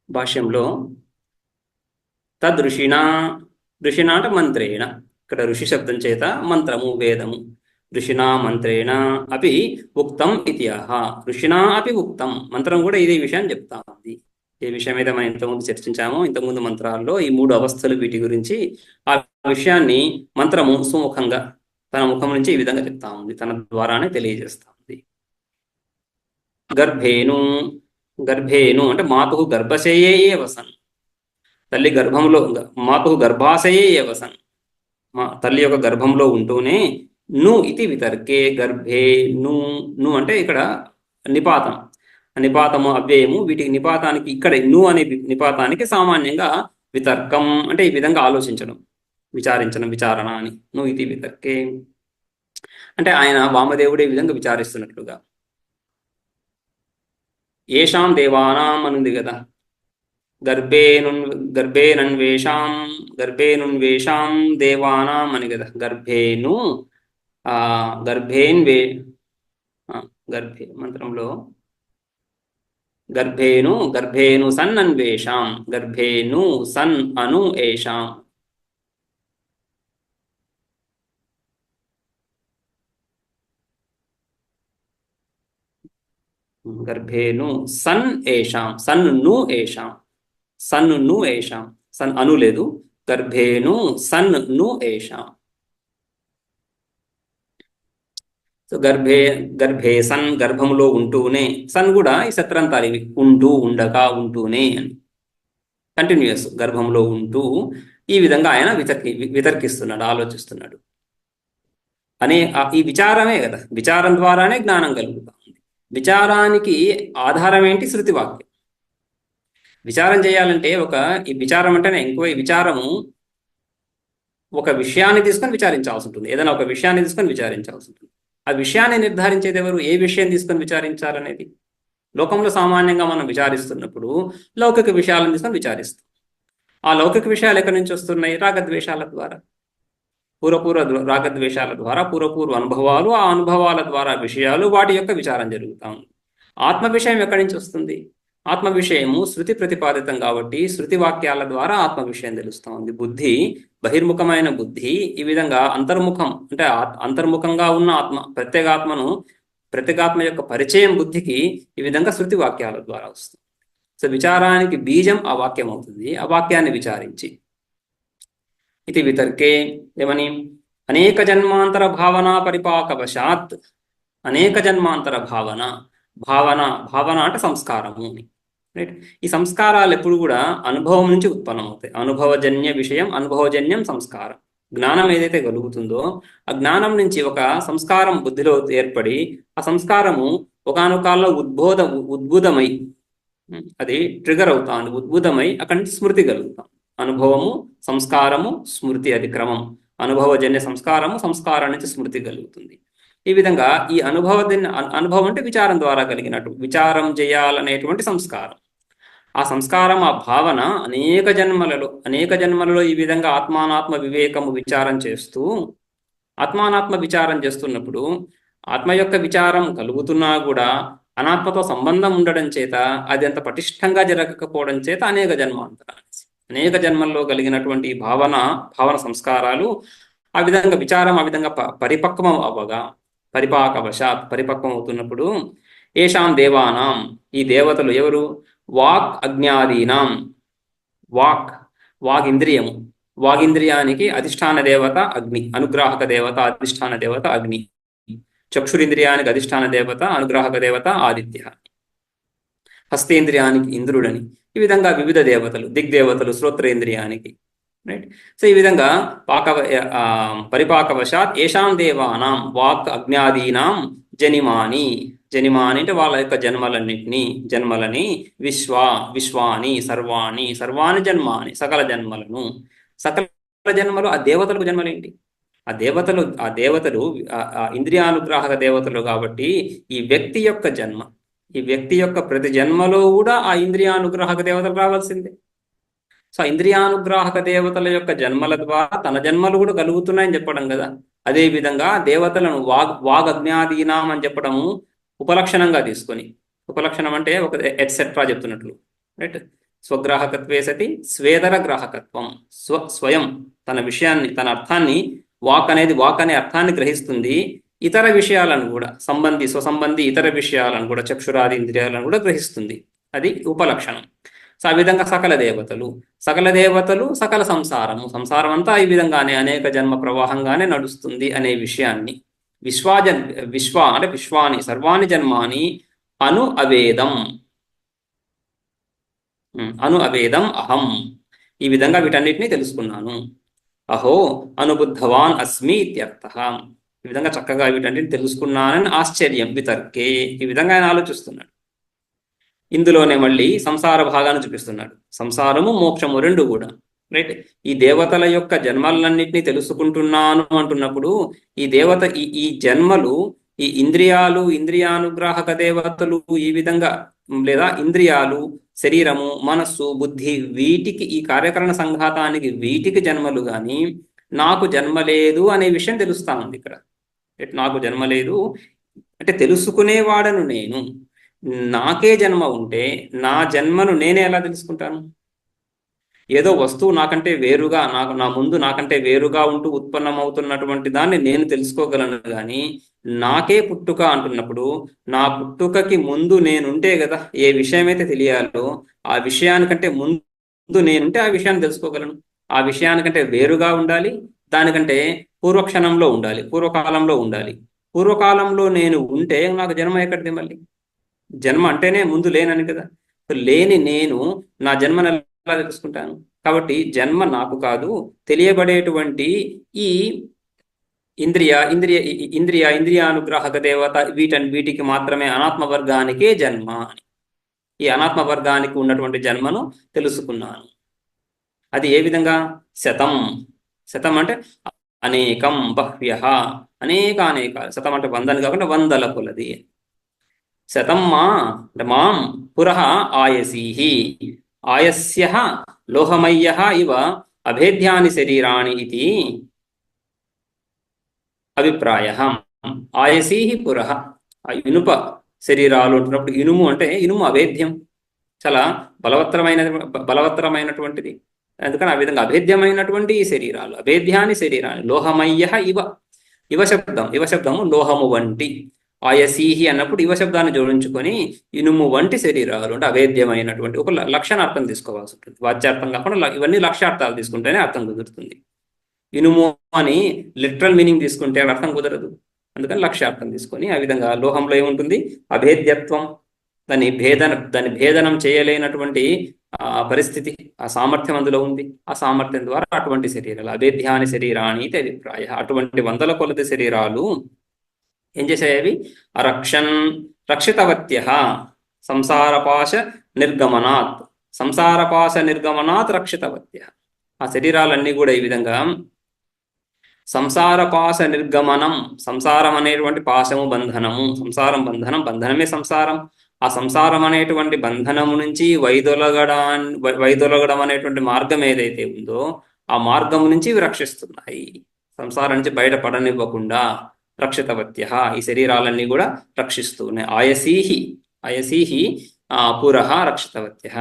భాష్యంలో తదృషిణ అంటే మంత్రేణ, ఇక్కడ ఋషి శబ్దం చేత మంత్రము, వేదము. ఋషినా మంత్రేణ అపి ఉక్తం ఇత్యాహ, ఋషినా అపి ఉక్తం, మంత్రం కూడా ఇదే విషయాన్ని చెప్తా ఉంది. ఏ విషయం మీద మనం ఇంతకుముందు చర్చించామో, ఇంతకుముందు మంత్రాల్లో ఈ మూడు అవస్థలు, వీటి గురించి ఆ విషయాన్ని మంత్రము సుముఖంగా తన ముఖం నుంచి ఈ విధంగా చెప్తా ఉంది, తన ద్వారానే తెలియజేస్తా ఉంది. గర్భేను అంటే మాతు గర్భశయే వసన్, తల్లి గర్భంలో, మాతు గర్భాశయే వసన్, తల్లి యొక్క గర్భంలో ఉంటూనే ను ఇది వితర్కే గర్భే ను. ను అంటే ఇక్కడ నిపాతం, నిపాతము అవ్యయము, వీటికి నిపాతానికి ఇక్కడ ను అనే నిపాతానికి సామాన్యంగా వితర్కం అంటే ఈ విధంగా ఆలోచించడం, విచారించడం, విచారణ అని. ను ఇది వితర్కే అంటే ఆయన వామదేవుడే ఈ విధంగా విచారిస్తున్నట్లుగా. ఏషాం దేవానాం అనుంది కదా, గర్భేనున్ గర్భేనన్వేషాం గర్భేనున్వేషాం దేవానాం అని కదా. గర్భేను గర్భేన్వే గర్భే మంత్రంలో గర్భేను సన్ అన్వేషాం, గర్భేను సన్ అను ఏషాం. గర్భేను సన్ ఏషాం, సన్ ను ఏషాం, సన్ ను ఏషాం, సన్ అను లేదు, గర్భేను సన్ ను ఏషాం. సో గర్భే సన్ గర్భములో ఉంటూనే, సన్ కూడా ఈ సత్రంతాలు ఇవి, ఉంటూ, ఉండగా, ఉంటూనే అని కంటిన్యూస్, గర్భంలో ఉంటూ ఈ విధంగా ఆయన వితర్కిస్తున్నాడు, ఆలోచిస్తున్నాడు అనే ఈ విచారమే కదా. విచారం ద్వారానే జ్ఞానం కలుగుతా ఉంది. విచారానికి ఆధారం ఏంటి? శృతివాక్యం. విచారం చేయాలంటే ఈ విచారం అంటేనే ఈ విచారము ఒక విషయాన్ని తీసుకొని విచారించాల్సి ఉంటుంది. ఏదైనా ఒక విషయాన్ని తీసుకొని విచారించాల్సి ఉంటుంది. ఆ విషయాన్ని నిర్ధారించేది ఎవరు? ఏ విషయం తీసుకొని విచారించాలనేది. లోకంలో సామాన్యంగా మనం విచారిస్తున్నప్పుడు లౌకిక విషయాలను తీసుకొని విచారిస్తాం. ఆ లౌకిక విషయాలు ఎక్కడి నుంచి వస్తున్నాయి? రాగద్వేషాల ద్వారా, పూర్వపూర్వ రాగద్వేషాల ద్వారా పూర్వపూర్వ అనుభవాలు, ఆ అనుభవాల ద్వారా విషయాలు, వాటి యొక్క విచారం జరుగుతాం. ఆత్మ విషయం ఎక్కడి నుంచి వస్తుంది? ఆత్మ విషయము శృతి ప్రతిపాదితం కాబట్టి శృతి వాక్యాల ద్వారా ఆత్మ విషయం తెలుస్తూ ఉంది. బుద్ధి, బహిర్ముఖమైన బుద్ధి ఈ విధంగా అంతర్ముఖం అంటే అంతర్ముఖంగా ఉన్న ఆత్మ, ప్రత్యేగాత్మ యొక్క పరిచయం బుద్ధికి ఈ విధంగా శృతి వాక్యాల ద్వారా వస్తుంది. సో విచారానికి బీజం ఆ వాక్యం అవుతుంది. ఆ వాక్యాన్ని విచారించి ఇది వితర్కే ఏమని, అనేక జన్మాంతర భావన పరిపాకవశాత్, అనేక జన్మాంతర భావన, భావన అంటే సంస్కారము అని, రైట్. ఈ సంస్కారాలు ఎప్పుడు కూడా అనుభవం నుంచి ఉత్పన్నమవుతాయి. అనుభవజన్య విషయం, అనుభవజన్యం సంస్కారం. జ్ఞానం ఏదైతే కలుగుతుందో ఆ జ్ఞానం నుంచి ఒక సంస్కారం బుద్ధిలో ఏర్పడి, ఆ సంస్కారము ఒకనొకాల్లో ఉద్భుతమై, అది ట్రిగర్ అవుతాను, ఉద్భుతమై అక్కడి నుంచి స్మృతి కలుగుతాం. అనుభవము, సంస్కారము, స్మృతి, అది క్రమం. అనుభవజన్య సంస్కారము, సంస్కారం నుంచి స్మృతి కలుగుతుంది. ఈ విధంగా ఈ అనుభవం అంటే విచారం ద్వారా కలిగినట్టు, విచారం చేయాలనేటువంటి సంస్కారం. ఆ సంస్కారం, ఆ భావన అనేక జన్మలలో ఈ విధంగా ఆత్మానాత్మ వివేకము విచారం చేస్తూ, ఆత్మానాత్మ విచారం చేస్తున్నప్పుడు ఆత్మ యొక్క విచారం కలుగుతున్నా కూడా అనాత్మతో సంబంధం ఉండడం చేత, అది అంత పటిష్టంగా జరగకపోవడం చేత అనేక జన్మల్లో కలిగినటువంటి భావన సంస్కారాలు ఆ విధంగా విచారం ఆ విధంగా పరిపక్వం అవ్వగా, పరిపక్వం అవుతున్నప్పుడు ఏషాం దేవానాం, ఈ దేవతలు ఎవరు? వాక్ అజ్ఞాదీనాం, వాగింద్రియము, వాగింద్రియానికి అధిష్టాన దేవత అగ్ని, అనుగ్రాహక దేవత అధిష్టాన దేవత అగ్ని. చక్షురింద్రియానికి అధిష్టాన దేవత అనుగ్రాహక దేవత ఆదిత్య. హస్తేంద్రియానికి ఇంద్రుడని. ఈ విధంగా వివిధ దేవతలు, దిగ్దేవతలు శ్రోత్రేంద్రియానికి, రైట్. సో ఈ విధంగా పరిపాకవశాత్ ఏషాం దేవానాం వాక్ అజ్ఞాదీనాం జనిమాని అంటే వాళ్ళ యొక్క జన్మలని విశ్వాని సర్వాణి జన్మాని, సకల జన్మలు. ఆ దేవతలకు జన్మలేంటి? ఆ దేవతలు ఇంద్రియానుగ్రాహక దేవతలు కాబట్టి ఈ వ్యక్తి యొక్క ప్రతి జన్మలో కూడా ఆ ఇంద్రియానుగ్రాహక దేవతలు రావాల్సిందే. సో ఇంద్రియానుగ్రాహక దేవతల యొక్క జన్మల ద్వారా తన జన్మలు కూడా కలుగుతున్నాయని చెప్పడం కదా. అదే విధంగా దేవతలను వాగజ్ఞాదీనాం అని చెప్పడము ఉపలక్షణంగా తీసుకొని, ఉపలక్షణం అంటే ఒక ఎట్సెట్రా చెప్తున్నట్లు, రైట్. స్వగ్రాహకత్వే సతి స్వేదర గ్రాహకత్వం. స్వయం తన విషయాన్ని, తన అర్థాన్ని, వాక్ అనే అర్థాన్ని గ్రహిస్తుంది. ఇతర విషయాలను కూడా స్వసంబంధి ఇతర విషయాలను కూడా, చక్షురాది ఇంద్రియాలను కూడా గ్రహిస్తుంది. అది ఉపలక్షణం. సో ఆ విధంగా సకల దేవతలు, సకల సంసారం అంతా ఈ విధంగానే అనేక జన్మ ప్రవాహంగానే నడుస్తుంది అనే విషయాన్ని విశ్వాని సర్వాణి జన్మాని అను అవేదం అహం, ఈ విధంగా వీటన్నిటినీ తెలుసుకున్నాను. అహో అనుబుద్ధవాన్ అస్మి ఇత్యర్థః. ఈ విధంగా చక్కగా వీటన్నిటిని తెలుసుకున్నానని ఆశ్చర్యం వితర్కే, ఈ విధంగా ఆయన ఆలోచిస్తున్నాడు. ఇందులోనే మళ్ళీ సంసార భాగాన్ని చూపిస్తున్నాడు. సంసారము మోక్షము రెండు కూడా, రైట్. ఈ దేవతల యొక్క జన్మలన్నింటినీ తెలుసుకుంటున్నాను అంటున్నప్పుడు ఈ దేవత ఈ జన్మలు, ఈ ఇంద్రియాలు, ఇంద్రియానుగ్రాహక దేవతలు, ఈ విధంగా లేదా ఇంద్రియాలు, శరీరము, మనస్సు, బుద్ధి, వీటికి ఈ కార్యకరణ సంఘాతానికి వీటికి జన్మలు కానీ నాకు జన్మ లేదు అనే విషయం తెలుస్తా ఉంది ఇక్కడ. నాకు జన్మ లేదు అంటే తెలుసుకునేవాడను నేను. నాకే జన్మ ఉంటే నా జన్మను నేనే ఎలా తెలుసుకుంటాను? ఏదో వస్తువు నాకంటే వేరుగా, నా ముందు నాకంటే వేరుగా ఉంటూ ఉత్పన్నమవుతున్నటువంటి దాన్ని నేను తెలుసుకోగలను, కానీ నాకే పుట్టుక అంటున్నప్పుడు నా పుట్టుకకి ముందు నేనుంటే కదా ఏ విషయమైతే తెలియాలో ఆ విషయానికంటే ముందు నేనుంటే ఆ విషయాన్ని తెలుసుకోగలను. ఆ విషయానికంటే వేరుగా ఉండాలి, దానికంటే పూర్వక్షణంలో ఉండాలి, పూర్వకాలంలో ఉండాలి. పూర్వకాలంలో నేను ఉంటే నాకు జన్మ ఎక్కడిది? మళ్ళీ జన్మ అంటేనే ముందు లేనని కదా. లేని నేను నా జన్మను ఎలా తెలుసుకుంటాను? కాబట్టి జన్మ నాకు కాదు, తెలియబడేటువంటి ఈ ఇంద్రియానుగ్రాహక దేవత వీటికి మాత్రమే, అనాత్మ వర్గానికే జన్మ అని. ఈ అనాత్మ వర్గానికి ఉన్నటువంటి జన్మను తెలుసుకున్నాను. అది ఏ విధంగా? శతం. శతం అంటే అనేకం, బహ్వ్యః, అనేక అనేకాలు. శతం అంటే వందని కాకుండా వందల కొలది. శతం మాం పురః ఆయసీః ఆయస్యః లోహమయ్యః ఇవ అభేద్యాని శరీరాణి ఇది అభిప్రాయః. ఆయసీః పురః, ఆ ఇనుప శరీరాలు అంటున్నప్పుడు ఇనుము అంటే ఇనుము అభేద్యం, చాలా బలవత్తరమైనటువంటిది. అందుకని ఆ విధంగా అభేద్యమైనటువంటి ఈ శరీరాలు, అభేద్యాని శరీరాన్ని. లోహమయ్యః ఇవ శబ్దము లోహము వంటి. ఆయసీహి అన్నప్పుడు ఇవ శబ్దాన్ని జోడించుకొని ఇనుము వంటి శరీరాలు అంటే అభేద్యమైనటువంటి ఒక లక్షణార్థం తీసుకోవాల్సి ఉంటుంది. వాచ్యార్థం కాకుండా ఇవన్నీ లక్ష్యార్థాలు తీసుకుంటేనే అర్థం కుదురుతుంది. ఇనుము అని లిటరల్ మీనింగ్ తీసుకుంటే అర్థం కుదరదు. అందుకని లక్ష్యార్థం తీసుకొని ఆ విధంగా లోహంలో ఏముంటుంది? అభేద్యత్వం, దాన్ని భేదనం చేయలేనటువంటి పరిస్థితి, ఆ సామర్థ్యం అందులో ఉంది. ఆ సామర్థ్యం ద్వారా అటువంటి శరీరాలు అభేద్యాని శరీరాణి ఇది అభిప్రాయ. అటువంటి వందల కొలది శరీరాలు ఏం చేశాయి? రక్షితవత్యః సంసారపాశ నిర్గమనాత్ రక్షితవత్యః. ఆ శరీరాలన్నీ కూడా ఈ విధంగా సంసారపాశ నిర్గమనం, సంసారం అనేటువంటి పాశము బంధనము, సంసారం బంధనం, బంధనమే సంసారం. ఆ సంసారం అనేటువంటి బంధనము నుంచి వైదొలగడం అనేటువంటి మార్గం ఏదైతే ఉందో ఆ మార్గం నుంచి ఇవి రక్షిస్తున్నాయి. సంసారం నుంచి బయటపడనివ్వకుండా రక్షితవత్యః, ఈ శరీరాలన్నీ కూడా రక్షిస్తూ ఉన్నాయి. ఆయసీహి పురః రక్షితవత్యః.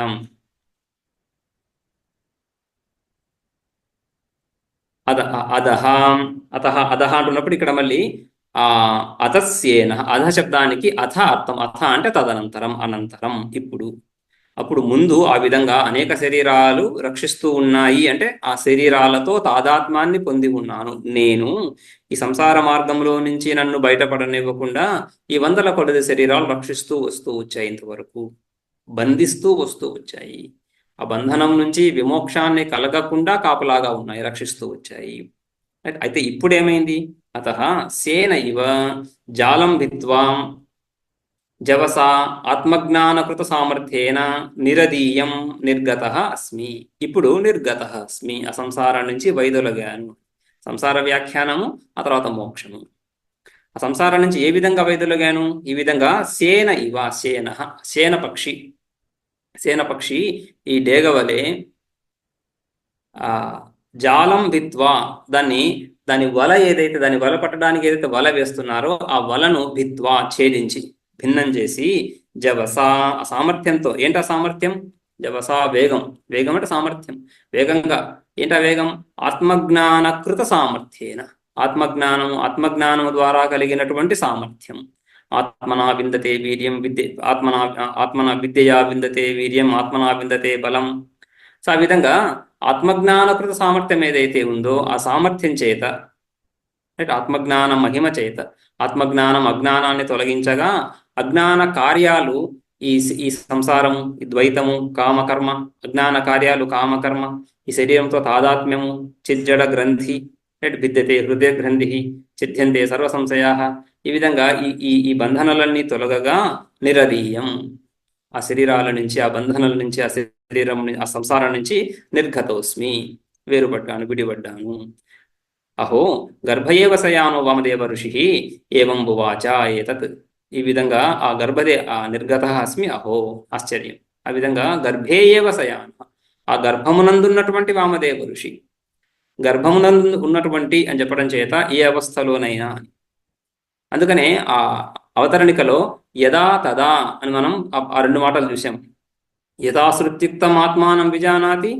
అధః అంటున్నప్పుడు ఇక్కడ మళ్ళీ అతస్యేన, అధ శబ్దానికి అథ అర్థం. అథ అంటే తదనంతరం, అనంతరం, అప్పుడు ముందు ఆ విధంగా అనేక శరీరాలు రక్షిస్తూ ఉన్నాయి అంటే ఆ శరీరాలతో తాదాత్మ్యాన్ని పొంది ఉన్నాను నేను. ఈ సంసార మార్గంలో నుంచి నన్ను బయటపడనివ్వకుండా ఈ వందల కొలది శరీరాలు రక్షిస్తూ వస్తూ వచ్చాయి, ఇంతవరకు బంధిస్తూ వస్తూ వచ్చాయి. ఆ బంధనం నుంచి విమోక్షాన్ని కలగకుండా కాపలాగా ఉన్నాయి, రక్షిస్తూ వచ్చాయి. అయితే ఇప్పుడు ఏమైంది? అతః సేన ఇవ జాలం భిత్వా జవసా ఆత్మజ్ఞానకృత సామర్థ్యేన నిరదీయం నిర్గతః అస్మి. ఇప్పుడు నిర్గతః అస్మి, ఆ సంసారం నుంచి వైదొలగాను. సంసార వ్యాఖ్యానము, ఆ తర్వాత మోక్షము. ఆ సంసారం నుంచి ఏ విధంగా వైదొలగాను? ఈ విధంగా సేన ఇవ, సేనపక్షి ఈ డేగవలే జాలం భిత్వా, దాని వల ఏదైతే, దాని వల పట్టడానికి ఏదైతే వల వేస్తున్నారో ఆ వలను భిత్వా ఛేదించి భిన్నం చేసి జవసా, ఆ సామర్థ్యంతో. ఏంటా సామర్థ్యం? జవసా వేగం అంటే సామర్థ్యం. వేగంగా ఏంటా వేగం? ఆత్మజ్ఞానకృత సామర్థ్యేన, ఆత్మజ్ఞానము ద్వారా కలిగినటువంటి సామర్థ్యం. ఆత్మనా విందతే వీర్యం, ఆత్మనా విద్యయా విందతే వీర్యం, ఆత్మనా విందతే బలం. సో ఆ విధంగా ఆత్మజ్ఞానకృత సామర్థ్యం ఏదైతే ఉందో ఆ సామర్థ్యం చేత, ఆత్మజ్ఞాన మహిమ చేత, ఆత్మజ్ఞానం అజ్ఞానాన్ని తొలగించగా అజ్ఞాన కార్యాలు, ఈ సంసారము, ఈ ద్వైతము, కామకర్మ, అజ్ఞాన కార్యాలు కామకర్మ, ఈ శరీరంతో తాదాత్మ్యము, చిజ్జడ గ్రంథి, భిద్యతే హృదయ గ్రంథి, ఛిద్యంతే సర్వ సంశయా. ఈ విధంగా ఈ ఈ ఈ బంధనాలన్నీ తొలగగా నిరదీయం, ఆ శరీరాల నుంచి, ఆ బంధనాల నుంచి, ఆ శరీరం, ఆ సంసారం నుంచి నిర్గతోస్మి, వేరుపడ్డాను, విడిపడ్డాను. అహో గర్భయేవ శయానో వామదేవ ఋషి ఏవం బువాచ ఏతత్. ఈ విధంగా ఆ ఆ నిర్గత అస్మి, అహో ఆశ్చర్యం. ఆ విధంగా గర్భే ఏవ శయాన, ఆ గర్భమునందున్నటువంటి వామదేవ ఋషి, గర్భమునందు ఉన్నటువంటి అని చెప్పడం చేత ఏ అవస్థలోనైనా. అందుకనే ఆ అవతరణికలో యదా తదా అని మనం ఆ రెండు మాటలు చూసాం. యథాశ్రుత్యుక్తం ఆత్మానం విజానాతి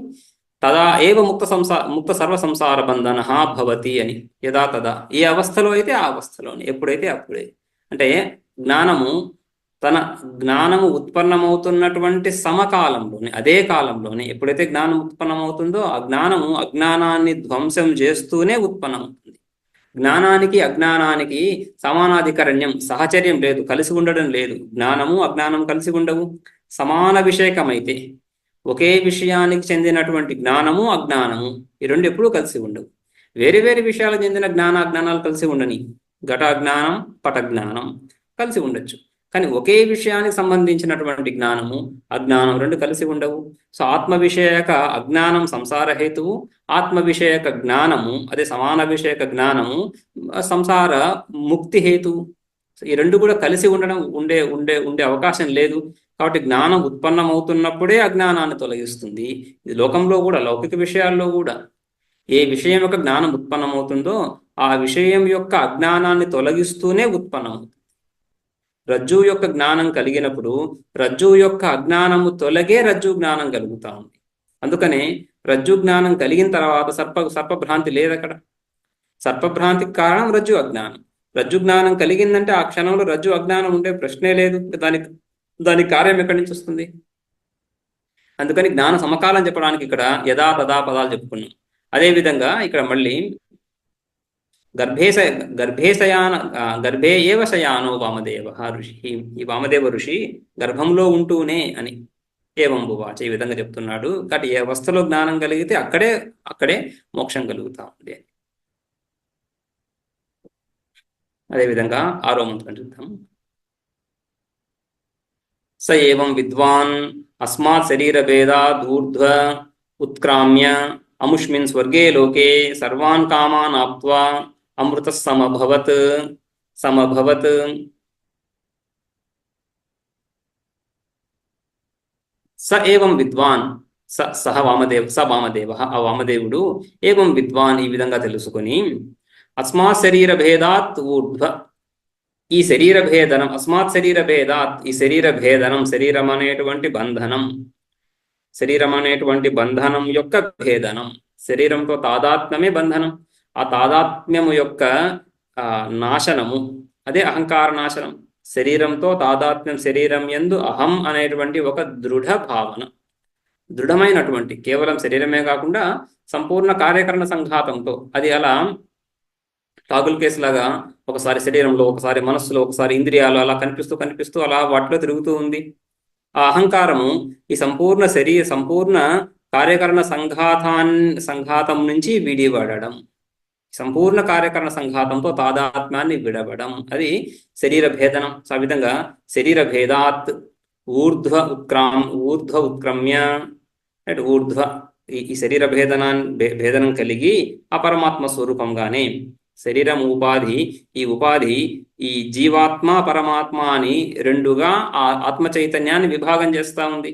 తదా ఏవ ముక్త సర్వ సంసార బంధన భవతి అని. యదా తదా, ఏ అవస్థలో అయితే ఆ అవస్థలోనే, ఎప్పుడైతే అప్పుడే. అంటే జ్ఞానము ఉత్పన్నమవుతున్నటువంటి సమకాలంలోనే, అదే కాలంలోనే ఎప్పుడైతే జ్ఞానం ఉత్పన్నమవుతుందో ఆ జ్ఞానము అజ్ఞానాన్ని ధ్వంసం చేస్తూనే ఉత్పన్నమవుతుంది. జ్ఞానానికి అజ్ఞానానికి సమానాధికరణ్యం, సహచర్యం లేదు, కలిసి ఉండడం లేదు. జ్ఞానము అజ్ఞానం కలిసి ఉండవు. సమాన విషయకమైతే, ఒకే విషయానికి చెందినటువంటి జ్ఞానము అజ్ఞానము, ఈ రెండు ఎప్పుడూ కలిసి ఉండవు. వేరే వేరే విషయాలకు చెందిన అజ్ఞానాలు కలిసి ఉండని, ఘటాజ్ఞానం పటజ్ఞానం కలిసి ఉండొచ్చు. కానీ ఒకే విషయానికి సంబంధించినటువంటి జ్ఞానము అజ్ఞానం రెండు కలిసి ఉండవు. సో ఆత్మ విషయక అజ్ఞానం సంసార హేతువు, ఆత్మ విషయక జ్ఞానము, అదే సమాన విషయక జ్ఞానము సంసార ముక్తి హేతువు. ఈ రెండు కూడా కలిసి ఉండడం ఉండే ఉండే ఉండే అవకాశం లేదు. కాబట్టి జ్ఞానం ఉత్పన్నమవుతున్నప్పుడే అజ్ఞానాన్ని తొలగిస్తుంది. ఇది లోకంలో కూడా, లౌకిక విషయాల్లో కూడా ఏ విషయం యొక్క జ్ఞానం ఉత్పన్నమవుతుందో ఆ విషయం యొక్క అజ్ఞానాన్ని తొలగిస్తూనే ఉత్పన్నమవుతుంది. రజ్జువు యొక్క జ్ఞానం కలిగినప్పుడు రజ్జువు యొక్క అజ్ఞానము తొలగే రజ్జు జ్ఞానం కలుగుతా ఉంది. అందుకనే రజ్జు జ్ఞానం కలిగిన తర్వాత సర్పభ్రాంతి లేదు అక్కడ. సర్పభ్రాంతికి కారణం రజ్జు అజ్ఞానం. రజ్జు జ్ఞానం కలిగిందంటే ఆ క్షణంలో రజ్జు అజ్ఞానం ఉండే ప్రశ్నే లేదు. దానికి కార్యం ఎక్కడి నుంచి వస్తుంది? అందుకని జ్ఞాన సమకాలం చెప్పడానికి ఇక్కడ యథా తదా పదాలు చెప్పుకున్నాం. అదేవిధంగా ఇక్కడ మళ్ళీ గర్భే ఏవ శయానో వామదేవ ఋషి, ఈ వామదేవ ఋషి గర్భంలో ఉంటూనే అని ఏవం బువాచ, ఈ విధంగా చెప్తున్నాడు. కాబట్టి ఏ అవస్థలో జ్ఞానం కలిగితే అక్కడే మోక్షం కలుగుతా ఉంది. అదేవిధంగా 6వ మంత్రం చూద్దాం. స ఏవం విద్వాన్ అస్మాత్ శరీర భేదాదూర్ధ్వ ఉత్క్రామ్య అముష్మిన్ స్వర్గే లోకే సర్వాన్ కామాన్ ఆప్త్వా అమృత సమభవత్. స ఏవం విద్వాన్, వామదేవ, ఆ వామదేవుడు ఏవం విద్వాన్, ఈ విధంగా తెలుసుకొని అస్మాత్ శరీర భేదాత్ ఊర్ధ్వ, ఈ శరీర భేదనం, అస్మాత్ శరీర భేదాత్, ఈ శరీర భేదనం, శరీరం అనేటువంటి బంధనం యొక్క భేదనం, శరీరంతో తాదాత్మ్యమే బంధనం. ఆ తాదాత్మ్యము యొక్క నాశనము, అదే అహంకార నాశనం. శరీరంతో తాదాత్మ్యం, శరీరం యందు అహం అనేటువంటి ఒక దృఢ భావన, దృఢమైనటువంటి, కేవలం శరీరమే కాకుండా సంపూర్ణ కార్యకరణ సంఘాతంతో, అది అలా టాగుల్ కేసులాగా ఒకసారి శరీరంలో, ఒకసారి మనస్సులో, ఒకసారి ఇంద్రియాలు, అలా కనిపిస్తూ అలా వాటిలో తిరుగుతూ ఉంది. ఆ అహంకారము ఈ సంపూర్ణ కార్యకరణ సంఘాతం నుంచి విడిపడడం, సంపూర్ణ కార్యకరణ సంఘాతంతో తాదాత్మ్యాన్ని విడవడం, అది శరీర భేదనం. ఆ విధంగా శరీర భేదాత్ ఊర్ధ్వ ఉత్క్రమ్య, ఊర్ధ్వ, ఈ శరీర భేదనం కలిగి ఆ పరమాత్మ స్వరూపంగానే శరీరం ఉపాధి, ఈ జీవాత్మ పరమాత్మ అని రెండుగా ఆ ఆత్మ చైతన్యాన్ని విభాగం చేస్తూ ఉంది.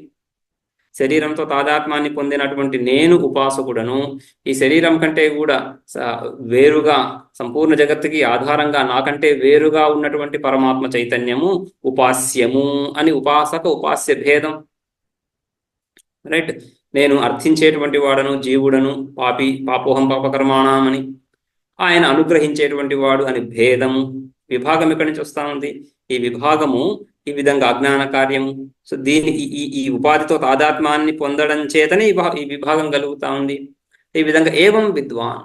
శరీరంతో తాదాత్మ్యాన్ని పొందినటువంటి నేను ఉపాసకుడను, ఈ శరీరం కంటే కూడా వేరుగా, సంపూర్ణ జగత్తుకి ఆధారంగా నాకంటే వేరుగా ఉన్నటువంటి పరమాత్మ చైతన్యము ఉపాస్యము అని ఉపాస్య భేదం. రైట్. నేను అర్థించేటువంటి వాడను, జీవుడను, పాపోహం పాపకర్మాణం అని, ఆయన అనుగ్రహించేటువంటి వాడు అని భేదము. విభాగం ఎక్కడి నుంచి వస్తా ఉంది? ఈ విభాగము ఈ విధంగా అజ్ఞాన కార్యము. సో ఈ ఉపాధితో తాదాత్మ్యాన్ని పొందడం చేతనే ఈ విభాగం కలుగుతా ఉంది. ఈ విధంగా ఏవం విద్వాన్,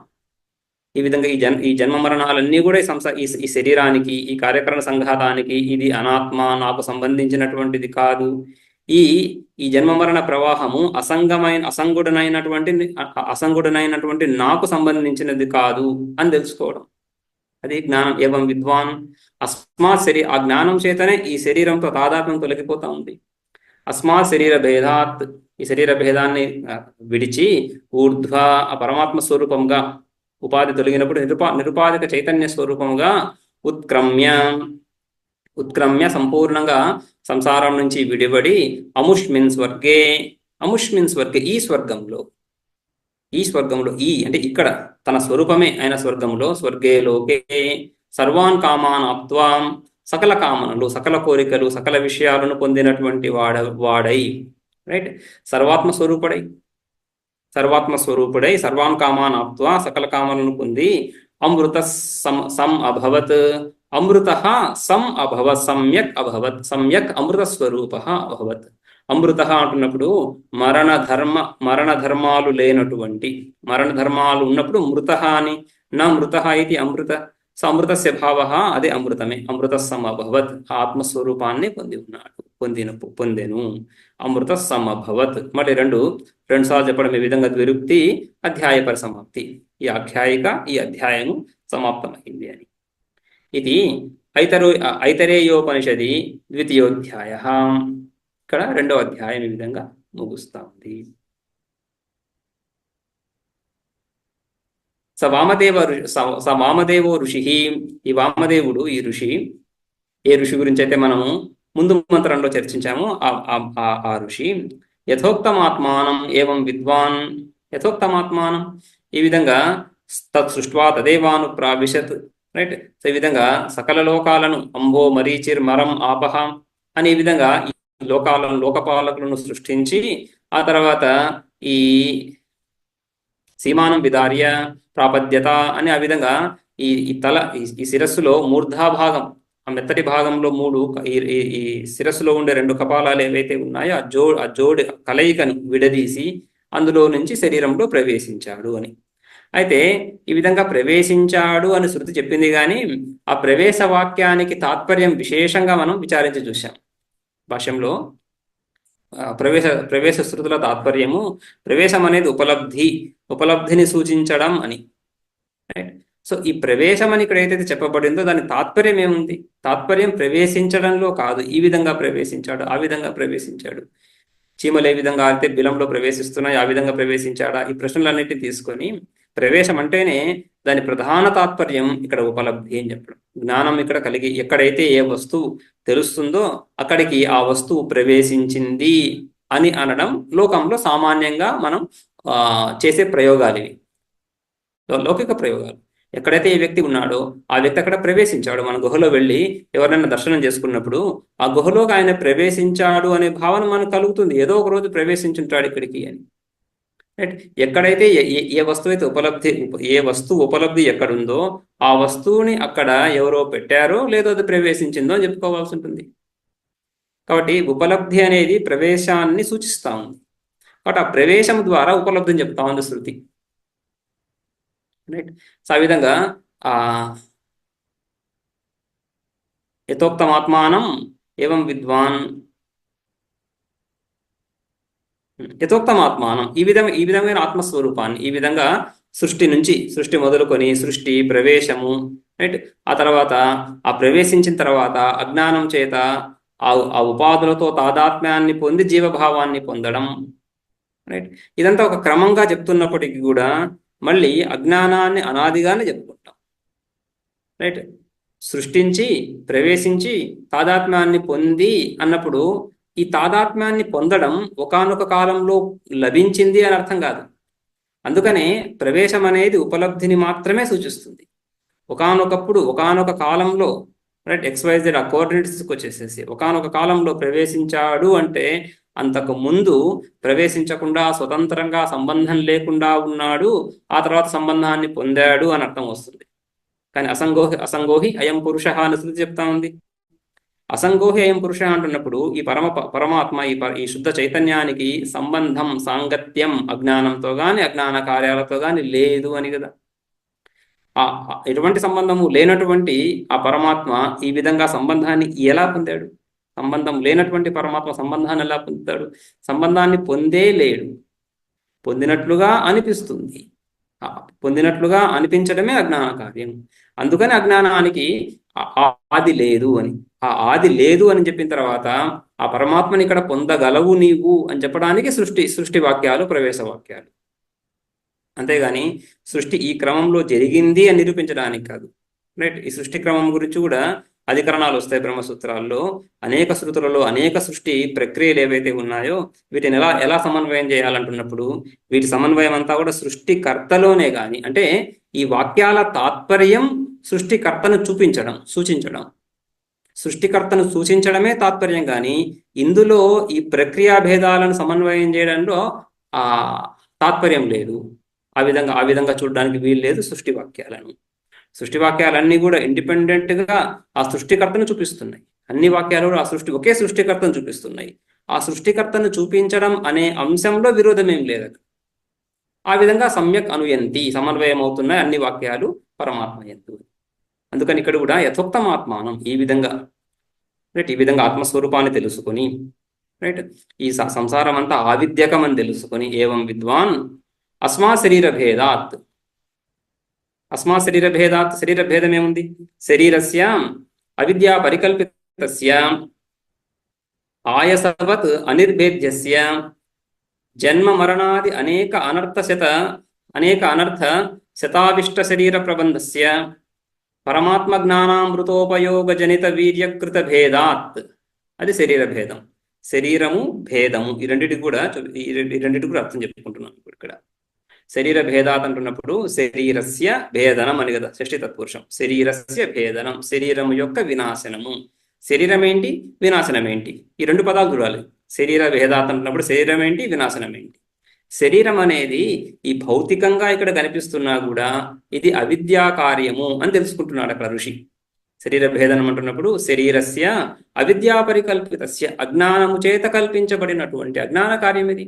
ఈ విధంగా ఈ జన్మ మరణాలన్నీ కూడా ఈ శరీరానికి, ఈ కార్యకరణ సంఘాతానికి, ఇది అనాత్మ, నాకు సంబంధించినటువంటిది కాదు, ఈ ఈ జన్మ మరణ ప్రవాహము అసంగుడనైనటువంటి నాకు సంబంధించినది కాదు అని తెలుసుకోవడం. అది జ్ఞానం. ఏవం విద్వాన్ అస్మాత్ ఆ జ్ఞానం చేతనే ఈ శరీరంతో తాదాత్మ్యం తొలగిపోతా ఉంది. అస్మాత్ శరీర భేదాత్, ఈ శరీర భేదాన్ని విడిచి ఊర్ధ్వ ఆ పరమాత్మ స్వరూపంగా ఉపాధి తొలగినప్పుడు నిరుపాధిక చైతన్య స్వరూపంగా ఉత్క్రమ్య సంపూర్ణంగా సంసారం నుంచి విడిబడి అముష్మిన్ స్వర్గే ఈ స్వర్గంలో ఈ అంటే ఇక్కడ తన స్వరూపమే అయిన స్వర్గే లోకే సర్వాన్ కామాన్ ఆప్త్వాం, సకల కామనలు, సకల కోరికలు, సకల విషయాలను పొందినటువంటి వాడై, రైట్, సర్వాత్మ స్వరూపుడై సర్వాన్ కామాన్ ఆప్త్వా, సకల కామనలను పొంది అమృత సం అభవత్, అమృత సం అభవత్, సమ్యక్ అమృత స్వరూప అభవత్. అమృత అంటున్నప్పుడు మరణ ధర్మాలు లేనటువంటి, మరణ ధర్మాలు ఉన్నప్పుడు మృత అని, నా మృత ఇది అమృత, అమృతస్య భావ అదే అమృతమే. అమృత సమభవత్, ఆత్మస్వరూపాన్ని పొందెను. అమృత సమభవత్. మళ్ళీ రెండు సార్లు చెప్పడం ఈ విధంగా ద్విరుక్తి అధ్యాయ పరిసమాప్తి. ఈ అధ్యాయము సమాప్తమైంది అని. ఇది ఐతరేయోపనిషది ద్వితీయోధ్యాయ. ఇక్కడ రెండవ అధ్యాయం ఈ విధంగా ముగుస్తా ఉంది. వామదేవో ఋషి. ఈ వామదేవుడు, ఈ ఋషి, ఏ ఋషి గురించి అయితే మనము ముందు మంత్రంలో చర్చించాము, ఆ ఋషి యథోక్తమాత్మానం ఏవం విద్వాన్, యథోక్తమాత్మానం ఈ విధంగా తత్ సృష్ట్వా తదేవాను ప్రావిశత్, రైట్. సో ఈ విధంగా సకల లోకాలను అంబో మరీచిర్ మరం ఆపహ అనే విధంగా ఈ లోకపాలకులను సృష్టించి, ఆ తర్వాత ఈ సీమానం విదార్య ప్రాపద్యత అని ఆ విధంగా ఈ శిరస్సులో మూర్ధాభాగం, ఆ మెత్తటి భాగంలో ఈ శిరస్సులో ఉండే రెండు కపాలాలు ఏవైతే ఉన్నాయో ఆ జోడి కలయికను విడదీసి అందులో నుంచి శరీరంలో ప్రవేశించాడు అని. అయితే ఈ విధంగా ప్రవేశించాడు అని శృతి చెప్పింది, కానీ ఆ ప్రవేశ వాక్యానికి తాత్పర్యం విశేషంగా మనం విచారించి చూసాం. భాష్యంలో ప్రవేశ శృతుల తాత్పర్యము ప్రవేశం అనేది ఉపలబ్ధిని సూచించడం అని, రైట్. సో ఈ ప్రవేశం అని ఇక్కడ ఏదైతే చెప్పబడిందో దాని తాత్పర్యం ఏముంది? తాత్పర్యం ప్రవేశించడంలో కాదు. ఈ విధంగా ప్రవేశించాడు, ఆ విధంగా ప్రవేశించాడు, చీమలు ఏ విధంగా అయితే బిలంలో ప్రవేశిస్తున్నాయి ఆ విధంగా ప్రవేశించాడా, ఈ ప్రశ్నలన్నిటిని తీసుకొని ప్రవేశం అంటేనే దాని ప్రధాన తాత్పర్యం ఇక్కడ ఉపలబ్ధి అని చెప్పడం. జ్ఞానం ఇక్కడ కలిగి ఎక్కడైతే ఏ వస్తువు తెలుస్తుందో అక్కడికి ఆ వస్తువు ప్రవేశించింది అని అనడం లోకంలో సామాన్యంగా మనం చేసే ప్రయోగాలు ఇవి, లౌకిక ప్రయోగాలు. ఎక్కడైతే ఏ వ్యక్తి ఉన్నాడో ఆ వ్యక్తి అక్కడ ప్రవేశించాడు. మన గుహలో వెళ్ళి ఎవరైనా దర్శనం చేసుకున్నప్పుడు ఆ గుహలోకి ఆయన ప్రవేశించాడు అనే భావన మనకు కలుగుతుంది, ఏదో ఒక రోజు ప్రవేశించుంటాడు ఇక్కడికి అని, రైట్. ఎక్కడైతే ఏ వస్తువు అయితే ఏ వస్తువు ఉపలబ్ధి ఎక్కడుందో ఆ వస్తువుని అక్కడ ఎవరో పెట్టారో లేదో అది ప్రవేశించిందో అని చెప్పుకోవాల్సి ఉంటుంది. కాబట్టి ఉపలబ్ధి అనేది ప్రవేశాన్ని సూచిస్తా ఉంది. కాబట్టి ఆ ప్రవేశం ద్వారా ఉపలబ్ధిని చెప్తా ఉంది శృతి, రైట్. సో ఆ విధంగా యథోక్తమాత్మానం ఏవం విద్వాన్, యథోక్తమాత్మానం ఈ విధమైన ఆత్మస్వరూపాన్ని, ఈ విధంగా సృష్టి మొదలుకొని సృష్టి ప్రవేశము, రైట్. ఆ తర్వాత ఆ ప్రవేశించిన తర్వాత అజ్ఞానం చేత ఆ ఉపాధులతో తాదాత్మ్యాన్ని పొంది జీవభావాన్ని పొందడం, రైట్. ఇదంతా ఒక క్రమంగా చెప్తున్నప్పటికీ కూడా మళ్ళీ అజ్ఞానాన్ని అనాదిగానే చెప్పుకుంటాం, రైట్. సృష్టించి ప్రవేశించి తాదాత్మ్యాన్ని పొంది అన్నప్పుడు ఈ తాదాత్మ్యాన్ని పొందడం ఒకానొక కాలంలో లభించింది అని అర్థం కాదు. అందుకనే ప్రవేశం అనేది ఉపలబ్ధిని మాత్రమే సూచిస్తుంది. ఒకానొక కాలంలో, రైట్, XYZ ఆ కోఆర్డినేట్స్కి వచ్చేసేసి ఒకానొక కాలంలో ప్రవేశించాడు అంటే అంతకు ముందు ప్రవేశించకుండా స్వతంత్రంగా సంబంధం లేకుండా ఉన్నాడు, ఆ తర్వాత సంబంధాన్ని పొందాడు అని అర్థం వస్తుంది. కానీ అసంగోహి అయం పురుష అని శృతి చెప్తా ఉంది. అసంగోహి అయం పురుష అంటున్నప్పుడు ఈ పరమాత్మ ఈ శుద్ధ చైతన్యానికి సంబంధం, సాంగత్యం అజ్ఞానంతో గాని అజ్ఞాన కార్యాలతో గాని లేదు అని కదా. ఎటువంటి సంబంధము లేనటువంటి ఆ పరమాత్మ ఈ విధంగా సంబంధాన్ని ఎలా పొందాడు? సంబంధం లేనటువంటి పరమాత్మ సంబంధాన్ని ఎలా పొందుతాడు? సంబంధాన్ని పొందే లేడు. పొందినట్లుగా అనిపిస్తుంది. పొందినట్లుగా అనిపించడమే అజ్ఞాన కార్యం. అందుకని అజ్ఞానానికి ఆది లేదు అని. ఆ ఆది లేదు అని చెప్పిన తర్వాత ఆ పరమాత్మని ఇక్కడ పొందగలవు నీవు అని చెప్పడానికి సృష్టి వాక్యాలు, ప్రవేశ వాక్యాలు. అంతేగాని సృష్టి ఈ క్రమంలో జరిగింది అని నిరూపించడానికి కాదు. రైట్? ఈ సృష్టి క్రమం గురించి కూడా అధికరణాలు వస్తాయి బ్రహ్మసూత్రాల్లో. అనేక శృతులలో అనేక సృష్టి ప్రక్రియలు ఏవైతే ఉన్నాయో వీటిని ఎలా సమన్వయం చేయాలంటున్నప్పుడు వీటి సమన్వయం అంతా కూడా సృష్టికర్తలోనే కానీ, అంటే ఈ వాక్యాల తాత్పర్యం సృష్టికర్తను సూచించడం. సృష్టికర్తను సూచించడమే తాత్పర్యం, కానీ ఇందులో ఈ ప్రక్రియా భేదాలను సమన్వయం చేయడంలో ఆ తాత్పర్యం లేదు. ఆ విధంగా చూడడానికి వీలు లేదు సృష్టి వాక్యాలను. సృష్టి వాక్యాలన్నీ కూడా ఇండిపెండెంట్గా ఆ సృష్టికర్తను చూపిస్తున్నాయి. అన్ని వాక్యాలు కూడా ఒకే సృష్టికర్తను చూపిస్తున్నాయి. ఆ సృష్టికర్తను చూపించడం అనే అంశంలో విరోధం ఏం లేదు. ఆ విధంగా సమ్యక్ అనుయంతి, సమన్వయం అవుతున్నాయి అన్ని వాక్యాలు పరమాత్మ యందు. అందుకని ఇక్కడ కూడా యథోక్తమాత్మానం ఈ విధంగా, రైట్, ఈ విధంగా ఆత్మస్వరూపాన్ని తెలుసుకొని, రైట్, ఈ సంసారం అంతా ఆవిద్యకం అని తెలుసుకొని, ఏవం విద్వాన్ అస్మా శరీర భేదాత్ శరీర భేదం ఏముంది? శరీరస్య అవిద్యా పరికల్పితస్య ఆయసవత్ అనిర్భేద్యస్య జన్మ మరణాది అనేక అనర్థ శతావిష్ట శరీర ప్రబంధస్య పరమాత్మ జ్ఞానామృతోపయోగ జనిత వీర్యకృత భేదాత్. అది శరీర భేదం. శరీరము, భేదము, ఈ రెండింటికి కూడా అర్థం చెప్పుకుంటున్నాను ఇక్కడ. శరీర భేదాత్ అంటున్నప్పుడు శరీరస్య భేదనం అని కదా షష్ఠి తత్పురుషం. శరీరస్య భేదనం, శరీరము యొక్క వినాశనము. శరీరం ఏంటి, వినాశనం ఏంటి, ఈ రెండు పదాలు చూడాలి. శరీర భేదాత్ అంటున్నప్పుడు శరీరం ఏంటి, వినాశనం ఏంటి. శరీరం అనేది ఈ భౌతికంగా ఇక్కడ కనిపిస్తున్నా కూడా ఇది అవిద్యా కార్యము అని తెలుసుకుంటున్నాడు అక్కడ ఋషి. శరీర భేదనం అంటున్నప్పుడు శరీరస్య అవిద్యా పరికల్పితస్య, అజ్ఞానము చేత కల్పించబడినటువంటి అజ్ఞాన కార్యం ఇది.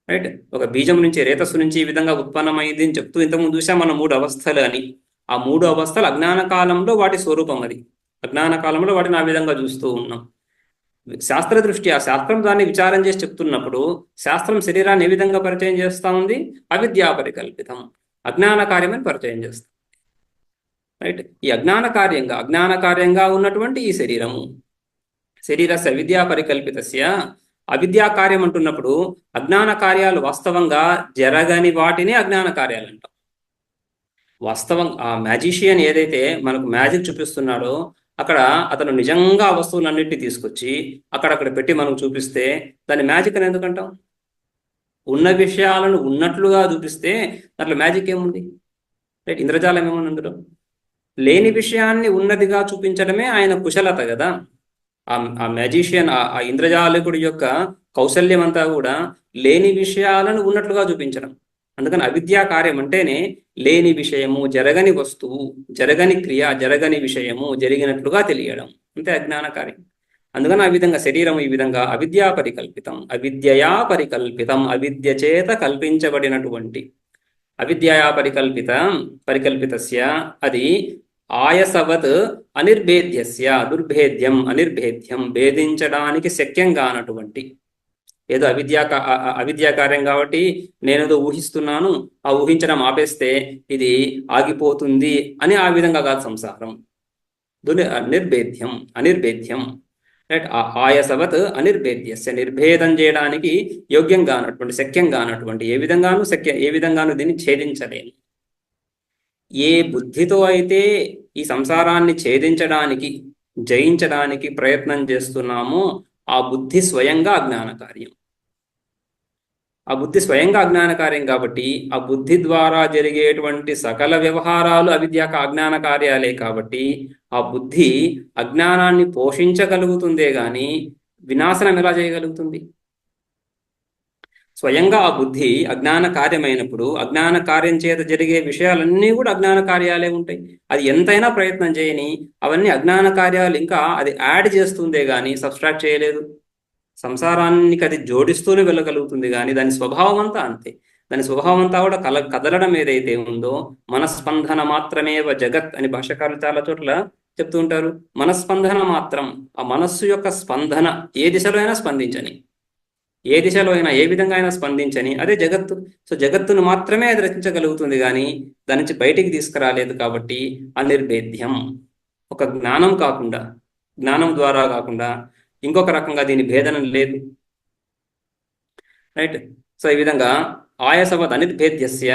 రైట్? ఒక బీజం నుంచి, రేతస్సు నుంచి ఈ విధంగా ఉత్పన్నమైంది అని చెప్తూ ఇంతకుముందు చూసాం మనం 3 అవస్థలు అని. ఆ 3 అవస్థలు అజ్ఞాన కాలంలో వాటి స్వరూపం. అది అజ్ఞాన కాలంలో వాటిని ఆ విధంగా చూస్తూ ఉన్నాం. శాస్త్ర దృష్ట్యా శాస్త్రం దాన్ని విచారం చేసి చెప్తున్నప్పుడు శాస్త్రం శరీరాన్ని ఏ విధంగా పరిచయం చేస్తూ ఉంది? అవిద్యా పరికల్పితం, అజ్ఞాన కార్యమని పరిచయం చేస్తాం. రైట్? ఈ అజ్ఞాన కార్యంగా ఉన్నటువంటి ఈ శరీరము, శరీరస్య అవిద్యా పరికల్పితస్య, అవిద్యా కార్యం అంటున్నప్పుడు అజ్ఞాన కార్యాలు వాస్తవంగా జరగని వాటిని అజ్ఞాన కార్యాలు అంటాం. వాస్తవం ఆ మ్యాజిషియన్ ఏదైతే మనకు మ్యాజిక్ చూపిస్తున్నాడో అక్కడ అతను నిజంగా ఆ వస్తువులన్నింటినీ తీసుకొచ్చి అక్కడక్కడ పెట్టి మనకు చూపిస్తే దాన్ని మ్యాజిక్ అని ఎందుకంటాం? ఉన్న విషయాలను ఉన్నట్లుగా చూపిస్తే దాంట్లో మ్యాజిక్ ఏముంది? రైట్? ఇంద్రజాలం ఏముంది అందులో? లేని విషయాన్ని ఉన్నదిగా చూపించడమే ఆయన కుశలత కదా. ఆ మ్యాజిషియన్, ఆ ఇంద్రజాలకుడి యొక్క కౌశల్యం అంతా కూడా లేని విషయాలను ఉన్నట్లుగా చూపించడం. అందుకని అవిద్యా కార్యం అంటేనే లేని విషయము, జరగని వస్తువు, జరగని క్రియ, జరగని విషయము జరిగినట్లుగా తెలియడం, అంతే అజ్ఞాన కార్యం. అందుకని ఆ విధంగా శరీరం ఈ విధంగా అవిద్యా పరికల్పితం, అవిద్యయా పరికల్పితం, అవిద్య చేత కల్పించబడినటువంటి, అవిద్యయా పరికల్పితస్య, అది ఆయసవత్ అనిర్భేద్యస్య, దుర్భేద్యం, అనిర్భేద్యం, భేదించడానికి శక్యంగా అన్నటువంటి, ఏదో అవిద్యా కార్యం కాబట్టి నేనేదో ఊహిస్తున్నాను, ఆ ఊహించడం ఆపేస్తే ఇది ఆగిపోతుంది అని ఆ విధంగా కాదు సంసారం. అనిర్భేద్యం, రైట్? ఆయసవత్ అనిర్భేద్యస్య, నిర్భేదం చేయడానికి యోగ్యంగా అన్నటువంటి, శక్యంగా అన్నటువంటి, ఏ విధంగానూ దీన్ని ఛేదించలేము. ఏ బుద్ధితో అయితే ఈ సంసారాన్ని ఛేదించడానికి, జయించడానికి ప్రయత్నం చేస్తున్నామో ఆ బుద్ధి స్వయంగా అజ్ఞాన కార్యం. ఆ బుద్ధి స్వయంగా అజ్ఞాన కార్యం కాబట్టి ఆ బుద్ధి ద్వారా జరిగేటువంటి సకల వ్యవహారాలు అజ్ఞాన కార్యాలే కాబట్టి ఆ బుద్ధి అజ్ఞానాన్ని పోషించగలుగుతుందే గాని వినాశనం ఎలా చేయగలుగుతుంది? స్వయంగా ఆ బుద్ధి అజ్ఞాన కార్యమైనప్పుడు అజ్ఞాన కార్యం చేత జరిగే విషయాలన్నీ కూడా అజ్ఞాన కార్యాలే ఉంటాయి. అది ఎంతైనా ప్రయత్నం చేయని అవన్నీ అజ్ఞాన కార్యాలు ఇంకా అది యాడ్ చేస్తుందే గాని సబ్స్ట్రాక్ట్ చేయలేదు. సంసారానికి అది జోడిస్తూనే వెళ్ళగలుగుతుంది కానీ దాని స్వభావం అంతా అంతే. దాని స్వభావం అంతా కూడా కదలడం ఏదైతే ఉందో, మనస్పందన మాత్రమేవ జగత్ అని భాష్యకారులు చాలా చోట్ల చెప్తూ ఉంటారు? మనస్పందన మాత్రం, ఆ మనస్సు యొక్క స్పందన ఏ దిశలో అయినా స్పందించని, ఏ దిశలో అయినా ఏ విధంగా అయినా స్పందించని అదే జగత్తు. సో జగత్తును మాత్రమే అది రచించగలుగుతుంది, కానీ దాని నుంచి బయటికి తీసుకురాలేదు. కాబట్టి అనిర్భేద్యం, ఒక జ్ఞానం కాకుండా, జ్ఞానం ద్వారా కాకుండా ఇంకొక రకంగా దీని భేదనం లేదు. రైట్. సో ఈ విధంగా ఆయసవద్ అనిర్భేద్యస్య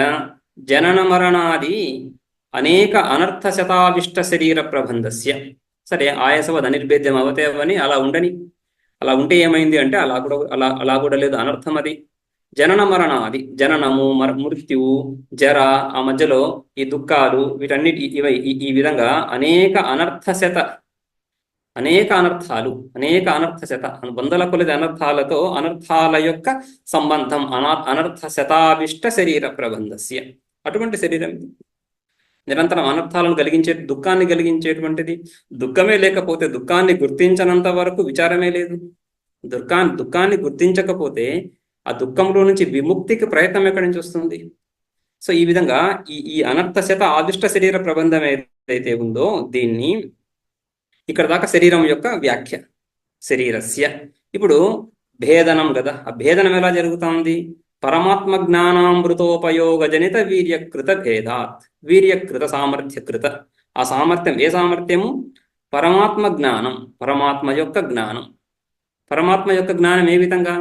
జనన మరణాది అనేక అనర్థ శతావిష్ట శరీర ప్రబంధస్య. సరే, ఆయాసవద్ అనిర్భేద్యం అవతేవని అలా ఉండని, అలా ఉంటే ఏమైంది అంటే అలా కూడా లేదు, అనర్థం అది. జనన మరణాది, జననము మృత్యువు జర, ఆ మధ్యలో ఈ దుఃఖాలు, వీటన్నిటి ఈ విధంగా అనేక అనర్థ శత వందల కొలది అనర్థాలతో, అనర్థాల యొక్క సంబంధం, అనర్థ శతావిష్ట శరీర ప్రబంధస్య. అటువంటి శరీరం నిరంతరం అనర్థాలను దుఃఖాన్ని కలిగించేటువంటిది. దుఃఖమే లేకపోతే, దుఃఖాన్ని గుర్తించనంత వరకు విచారమే లేదు. దుఃఖాన్ని గుర్తించకపోతే ఆ దుఃఖంలో నుంచి విముక్తికి ప్రయత్నం ఎక్కడి నుంచి వస్తుంది? సో ఈ విధంగా ఈ అనర్థ శత ఆదిష్ట శరీర ప్రబంధం ఏదైతే ఉందో, దీన్ని ఇక్కడ దాకా శరీరం యొక్క వ్యాఖ్య, శరీరస్య. ఇప్పుడు భేదనం కదా, ఆ భేదనం ఎలా జరుగుతుంది? పరమాత్మ జ్ఞానామృతోపయోగ జనిత వీర్యకృత భేదాత్, వీర్యకృత సామర్థ్యకృత. ఆ సామర్థ్యం ఏ సామర్థ్యము? పరమాత్మ జ్ఞానం, పరమాత్మ యొక్క జ్ఞానం. పరమాత్మ యొక్క జ్ఞానం ఏ విధంగా?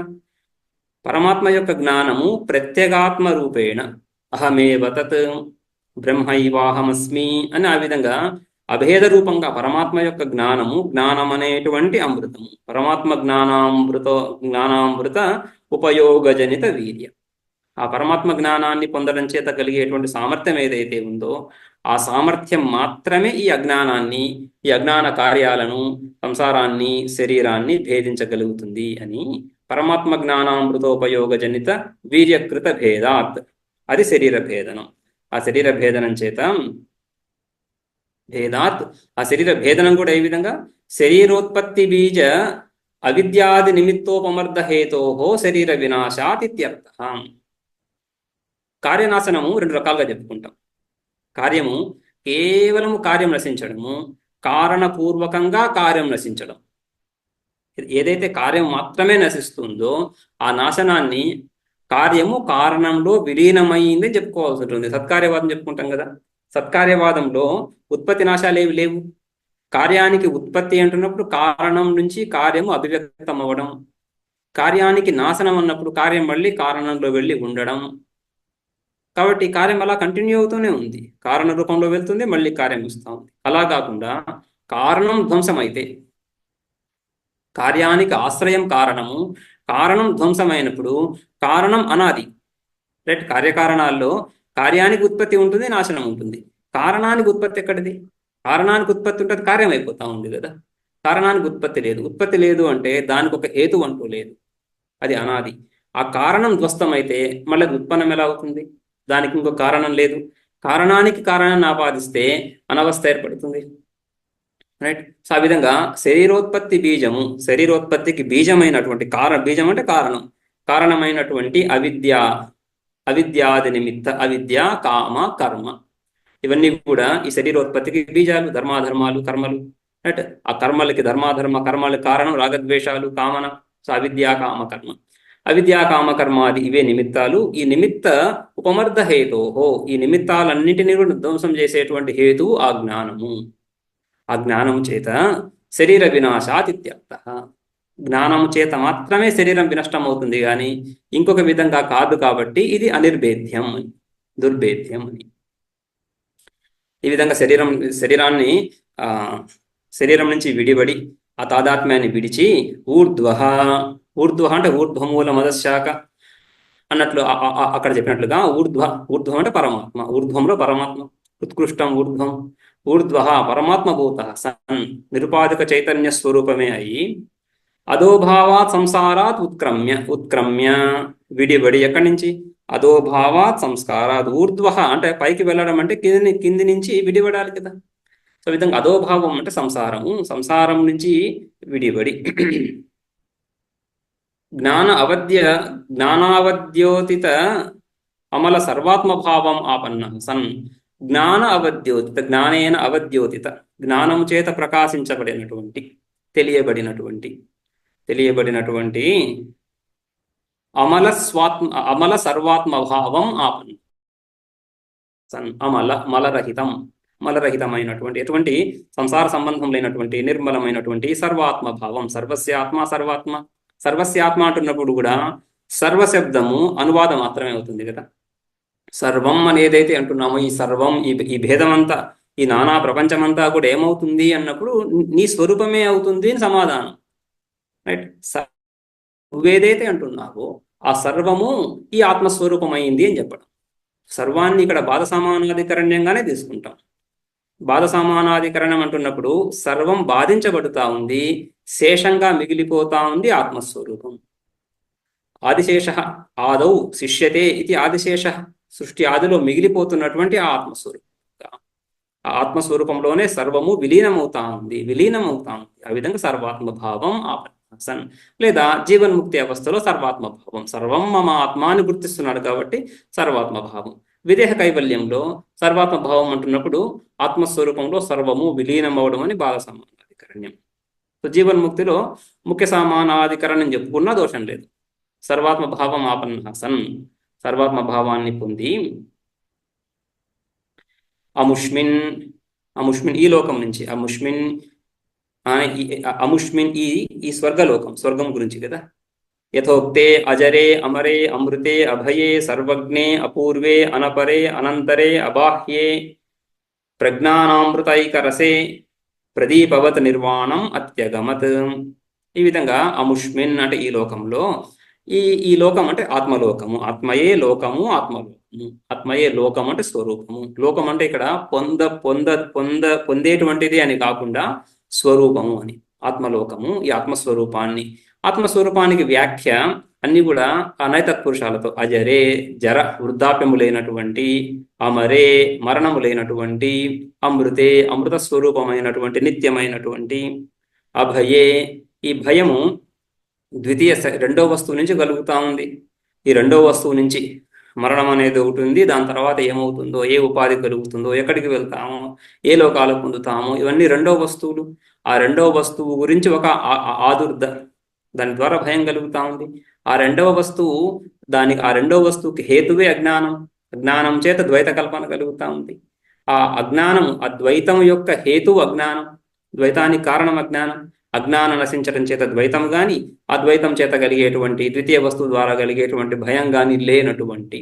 పరమాత్మ యొక్క జ్ఞానము ప్రత్యేగాత్మ రూపేణ అహమేవ తత్ బ్రహ్మైవాహమస్మి అని, ఆ విధంగా అభేద రూపంగా పరమాత్మ యొక్క జ్ఞానము, జ్ఞానం అనేటువంటి అమృతము, పరమాత్మ జ్ఞానామృత ఉపయోగజనిత వీర్య. ఆ పరమాత్మ జ్ఞానాన్ని పొందడం చేత కలిగేటువంటి సామర్థ్యం ఏదైతే ఉందో, ఆ సామర్థ్యం మాత్రమే ఈ అజ్ఞాన కార్యాలను, సంసారాన్ని, శరీరాన్ని భేదించగలుగుతుంది అని పరమాత్మ జ్ఞానామృతోపయోగజనిత వీర్యకృత భేదాత్, అది శరీర భేదనం. ఆ శరీర భేదనం చేత భేదాత్, ఆ శరీర భేదనం కూడా ఏ విధంగా? శరీరోత్పత్తి బీజ అవిద్యాది నిమిత్తోపమర్ద హేతోహో శరీర వినాశాత్ ఇత్యర్థ. కార్యనాశనము రెండు రకాలుగా చెప్పుకుంటాం. కార్యము కేవలము కార్యం నశించడము, కారణపూర్వకంగా కార్యం నశించడం. ఏదైతే కార్యం మాత్రమే నశిస్తుందో ఆ నాశనాన్ని కార్యము కారణంలో విలీనమైంది చెప్పుకోవాల్సి ఉంటుంది. సత్కార్యవాదం చెప్పుకుంటాం కదా, సత్కార్యవాదంలో ఉత్పత్తి నాశాలు ఏవి లేవు. కార్యానికి ఉత్పత్తి అంటున్నప్పుడు కారణం నుంచి కార్యము అభివ్యక్తం అవ్వడం, కార్యానికి నాశనం అన్నప్పుడు కార్యం మళ్ళీ కారణంలో వెళ్ళి ఉండడం. కాబట్టి కార్యం అలా కంటిన్యూ అవుతూనే ఉంది, కారణ రూపంలో వెళ్తుంది, మళ్ళీ కార్యం ఇస్తూ ఉంది. అలా కాకుండా కారణం ధ్వంసమైతే, కార్యానికి ఆశ్రయం కారణము, కారణం ధ్వంసమైనప్పుడు కారణం అనాది. రైట్. కార్యకారణాల్లో కార్యానికి ఉత్పత్తి ఉంటుంది, నాశనం ఉంటుంది. కారణానికి ఉత్పత్తి ఎక్కడిది? కారణానికి ఉత్పత్తి ఉంటుంది, కార్యం అయిపోతా ఉంది కదా. కారణానికి ఉత్పత్తి లేదు. ఉత్పత్తి లేదు అంటే దానికి ఒక హేతు అంటూ లేదు, అది అనాది. ఆ కారణం ధ్వస్తమైతే మళ్ళీ ఉత్పన్నం ఎలా అవుతుంది? దానికి ఇంకో కారణం లేదు. కారణానికి కారణాన్ని ఆపాదిస్తే అనవస్థ ఏర్పడుతుంది. రైట్. సో ఆ విధంగా శరీరోత్పత్తి బీజము, శరీరోత్పత్తికి బీజమైనటువంటి బీజం అంటే కారణం, కారణమైనటువంటి అవిద్యాది నిమిత్త, అవిద్య, కామ, కర్మ, ఇవన్నీ కూడా ఈ శరీరోత్పత్తికి బీజాలు, ధర్మాధర్మాలు, కర్మలు. రైట్. ఆ కర్మలకి కర్మలకి కారణం రాగద్వేషాలు, కామన. సో అవిద్యా, కామ, కర్మ. అవిద్యా, కామ, కర్మాది ఇవే నిమిత్తాలు. ఈ నిమిత్త ఉపమర్ద హేతోహో, ఈ నిమిత్తాలన్నింటినీ కూడా ధ్వంసం చేసేటువంటి హేతువు ఆ జ్ఞానము. ఆ జ్ఞానము చేత శరీర వినాశాత్ ఇత్యర్థ. జ్ఞానము చేత మాత్రమే శరీరం వినష్టం అవుతుంది, కానీ ఇంకొక విధంగా కాదు. కాబట్టి ఇది అనిర్భేద్యం అని, దుర్భేద్యం అని. ఈ విధంగా శరీరాన్ని శరీరం నుంచి విడిబడి ఆ తాదాత్మ్యాన్ని విడిచి ఊర్ధ్వ అంటే ఊర్ధ్వమూల మదశాఖ అన్నట్లు అక్కడ చెప్పినట్లుగా ఊర్ధ్వం అంటే పరమాత్మ, ఊర్ధ్వంలో పరమాత్మ, ఉత్కృష్టం ఊర్ధ్వ పరమాత్మభూత సన్, నిరుపాధిక చైతన్య స్వరూపమే అయి అధోభావాత్ సంసారాత్ ఉత్క్రమ్య విడిబడి. ఎక్కడి నుంచి? అధోభావాత్ సంస్కారాత్. ఊర్ధ్వ అంటే పైకి వెళ్ళడం అంటే కింది నుంచి విడిపడాలి కదా. సో విధంగా అధోభావం అంటే సంసారం నుంచి విడిబడి జ్ఞానావద్యోతిత అమల సర్వాత్మభావం ఆపన్న సన్, జ్ఞాన అవద్యోతిత, జ్ఞానేన అవద్యోతిత, జ్ఞానము చేత ప్రకాశించబడినటువంటి, తెలియబడినటువంటి, తెలియబడినటువంటి అమల సర్వాత్మభావం ఆపన్ సన్, మలరహితం, మలరహితమైనటువంటి, ఎటువంటి సంసార సంబంధం లేనటువంటి నిర్మలమైనటువంటి సర్వాత్మభావం. సర్వస్యాత్మ సర్వాత్మ, సర్వస్యాత్మ అంటున్నప్పుడు కూడా సర్వశబ్దము అనువాదం మాత్రమే అవుతుంది కదా. సర్వం అనేదైతే అంటున్నామో, ఈ సర్వం, ఈ భేదమంతా, ఈ నానా ప్రపంచమంతా కూడా ఏమవుతుంది అన్నప్పుడు నీ స్వరూపమే అవుతుంది అని సమాధానం. రైట్. నువ్వేదైతే అంటున్నావో ఆ సర్వము ఈ ఆత్మస్వరూపమైంది అని చెప్పడం. సర్వాన్ని ఇక్కడ బాధ సమానాధికరణ్యంగానే తీసుకుంటాం. బాధ సమానాధికరణం అంటున్నప్పుడు సర్వం బాధించబడుతా ఉంది, శేషంగా మిగిలిపోతా ఉంది ఆత్మస్వరూపం. ఆదిశేష ఆదౌ శిష్యతే ఇది ఆదిశేష, సృష్టి ఆదిలో మిగిలిపోతున్నటువంటి ఆ ఆత్మస్వరూపం. ఆ ఆత్మస్వరూపంలోనే సర్వము విలీనమవుతా ఉంది. ఆ విధంగా సర్వాత్మభావం ఆపన్, లేదా జీవన్ముక్తి అవస్థలో సర్వాత్మభావం. సర్వం మమ ఆత్మ అని గుర్తిస్తున్నాడు కాబట్టి సర్వాత్మభావం. విదేహ కైవల్యంలో సర్వాత్మభావం అంటున్నప్పుడు ఆత్మస్వరూపంలో సర్వము విలీనమవడం అని బాధ సమానాధికరణ్యం. సో జీవన్ముక్తిలో ముఖ్య సమానాధికరణం చెప్పుకున్నా దోషం లేదు. సర్వాత్మభావం ఆపన్న సన్, సర్వాత్మభావాన్ని పొంది అముష్మిన్, అముష్మిన్ ఈ లోకం నుంచి, అముష్మిన్ ఈ స్వర్గలోకం, స్వర్గం గురించి కదా. యథోక్తే అజరే అమరే అమృతే అభయే సర్వజ్ఞే అపూర్వే అనపరే అనంతరే అబాహ్యే ప్రజ్ఞానామృతైకరసే ప్రదీపవత్ నిర్వాణం అత్యగమత్. ఈ విధంగా అముష్మిన్ అంటే ఈ లోకంలో, ఈ లోకం అంటే ఆత్మలోకము, ఆత్మయే లోకము, ఆత్మయే లోకం అంటే స్వరూపము. లోకం అంటే ఇక్కడ పొందేటువంటిది అని కాకుండా స్వరూపము అని. ఆత్మలోకము, ఈ ఆత్మస్వరూపానికి వ్యాఖ్య అన్ని కూడా అనైతత్పురుషాలతో. అజరే జర వృద్ధాప్యము లేనటువంటి, అమరే మరణము లేనటువంటి, అమృతే అమృత స్వరూపమైనటువంటి నిత్యమైనటువంటి, అభయే ఈ భయము రెండో వస్తువు నుంచి కలుగుతా ఉంది. ఈ రెండో వస్తువు నుంచి మరణం అనేది ఒకటి ఉంది. దాని తర్వాత ఏమవుతుందో, ఏ ఉపాధి కలుగుతుందో, ఎక్కడికి వెళ్తామో, ఏ లోకాలు పొందుతామో, ఇవన్నీ రెండో వస్తువులు. ఆ రెండో వస్తువు గురించి ఒక ఆదుర్ద, దాని ద్వారా భయం కలుగుతా ఉంది. ఆ రెండవ వస్తువుకి హేతువే అజ్ఞానం. అజ్ఞానం చేత ద్వైత కల్పన కలుగుతా ఉంది. ఆ అజ్ఞానము, అద్వైతం యొక్క హేతువు అజ్ఞానం, ద్వైతానికి కారణం అజ్ఞానం. అజ్ఞానం నశించడం చేత ద్వైతం గాని, అద్వైతం చేత కలిగేటువంటి ద్వితీయ వస్తువు ద్వారా కలిగేటువంటి భయం గాని లేనటువంటి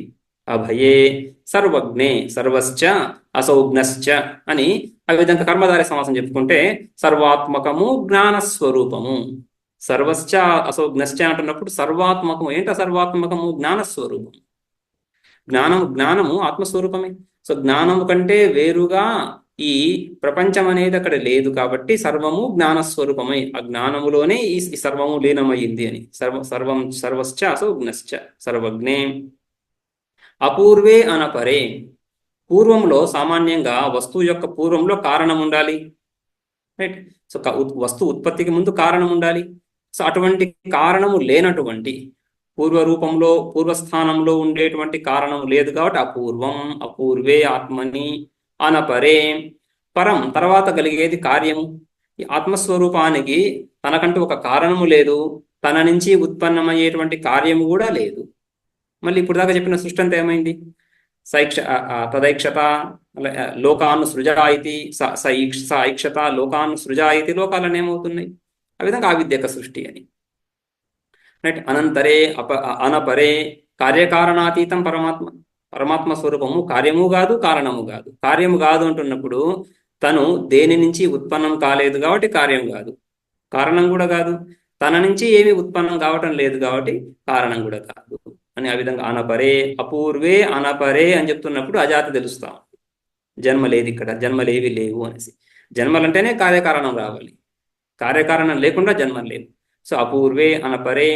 అభయే సర్వజ్ఞే సర్వశ్చ అసౌజ్ఞశ్చ అని ఆ విధంగా కర్మధారి సమాసం చెప్పుకుంటే సర్వాత్మకము జ్ఞానస్వరూపము. సర్వశ్చ అసౌజ్ఞశ్చ అంటున్నప్పుడు సర్వాత్మకము ఏంట? సర్వాత్మకము జ్ఞానస్వరూపం. జ్ఞానము ఆత్మస్వరూపమే. సో జ్ఞానము కంటే వేరుగా ఈ ప్రపంచం అనేది అక్కడ లేదు కాబట్టి సర్వము జ్ఞానస్వరూపమై ఆ జ్ఞానములోనే ఈ సర్వము లీనమైంది అని. సర్వశ్చ అసౌజ్ఞశ్చ సర్వజ్ఞే అపూర్వే అనపరే. పూర్వంలో సామాన్యంగా వస్తువు యొక్క పూర్వంలో కారణం ఉండాలి, రైట్. సో వస్తువు ఉత్పత్తికి ముందు కారణం ఉండాలి. సో అటువంటి కారణము లేనటువంటి పూర్వరూపంలో, పూర్వస్థానంలో ఉండేటువంటి కారణం లేదు కాబట్టి అపూర్వం, అపూర్వే ఆత్మని అనపరే. పరం తర్వాత కలిగేది కార్యము. ఈ ఆత్మస్వరూపానికి తనకంటూ ఒక కారణము లేదు, తన నుంచి ఉత్పన్నమయ్యేటువంటి కార్యము కూడా లేదు. మళ్ళీ ఇప్పుడు దాకా చెప్పిన సృష్టి అంతా ఏమైంది? తదైక్షత లోకాన్ని సృజాయితి, సైక్షత లోకాన్ని సృజాయితి, లోకాలను ఏమవుతున్నాయి? ఆ విధంగా ఆవిద్యక సృష్టి అని, రైట్. అనంతరే అనపరే కార్యకారణాతీతం పరమాత్మ స్వరూపము కార్యము కాదు, కారణము కాదు. కార్యము కాదు అంటున్నప్పుడు తను దేని నుంచి ఉత్పన్నం కాలేదు కాబట్టి కార్యం కాదు, కారణం కూడా కాదు. తన నుంచి ఏమి ఉత్పన్నం కావటం లేదు కాబట్టి కారణం కూడా కాదు అని. ఆ విధంగా అనపరే, అపూర్వే అనపరే అని చెప్తున్నప్పుడు అజాతి తెలుస్తాం. జన్మ లేదు ఇక్కడ, జన్మలేవి లేవు అనేసి. జన్మలంటేనే కార్యకారణం రావాలి, కార్యకారణం లేకుండా జన్మం లేదు. సో అపూర్వే అనపరే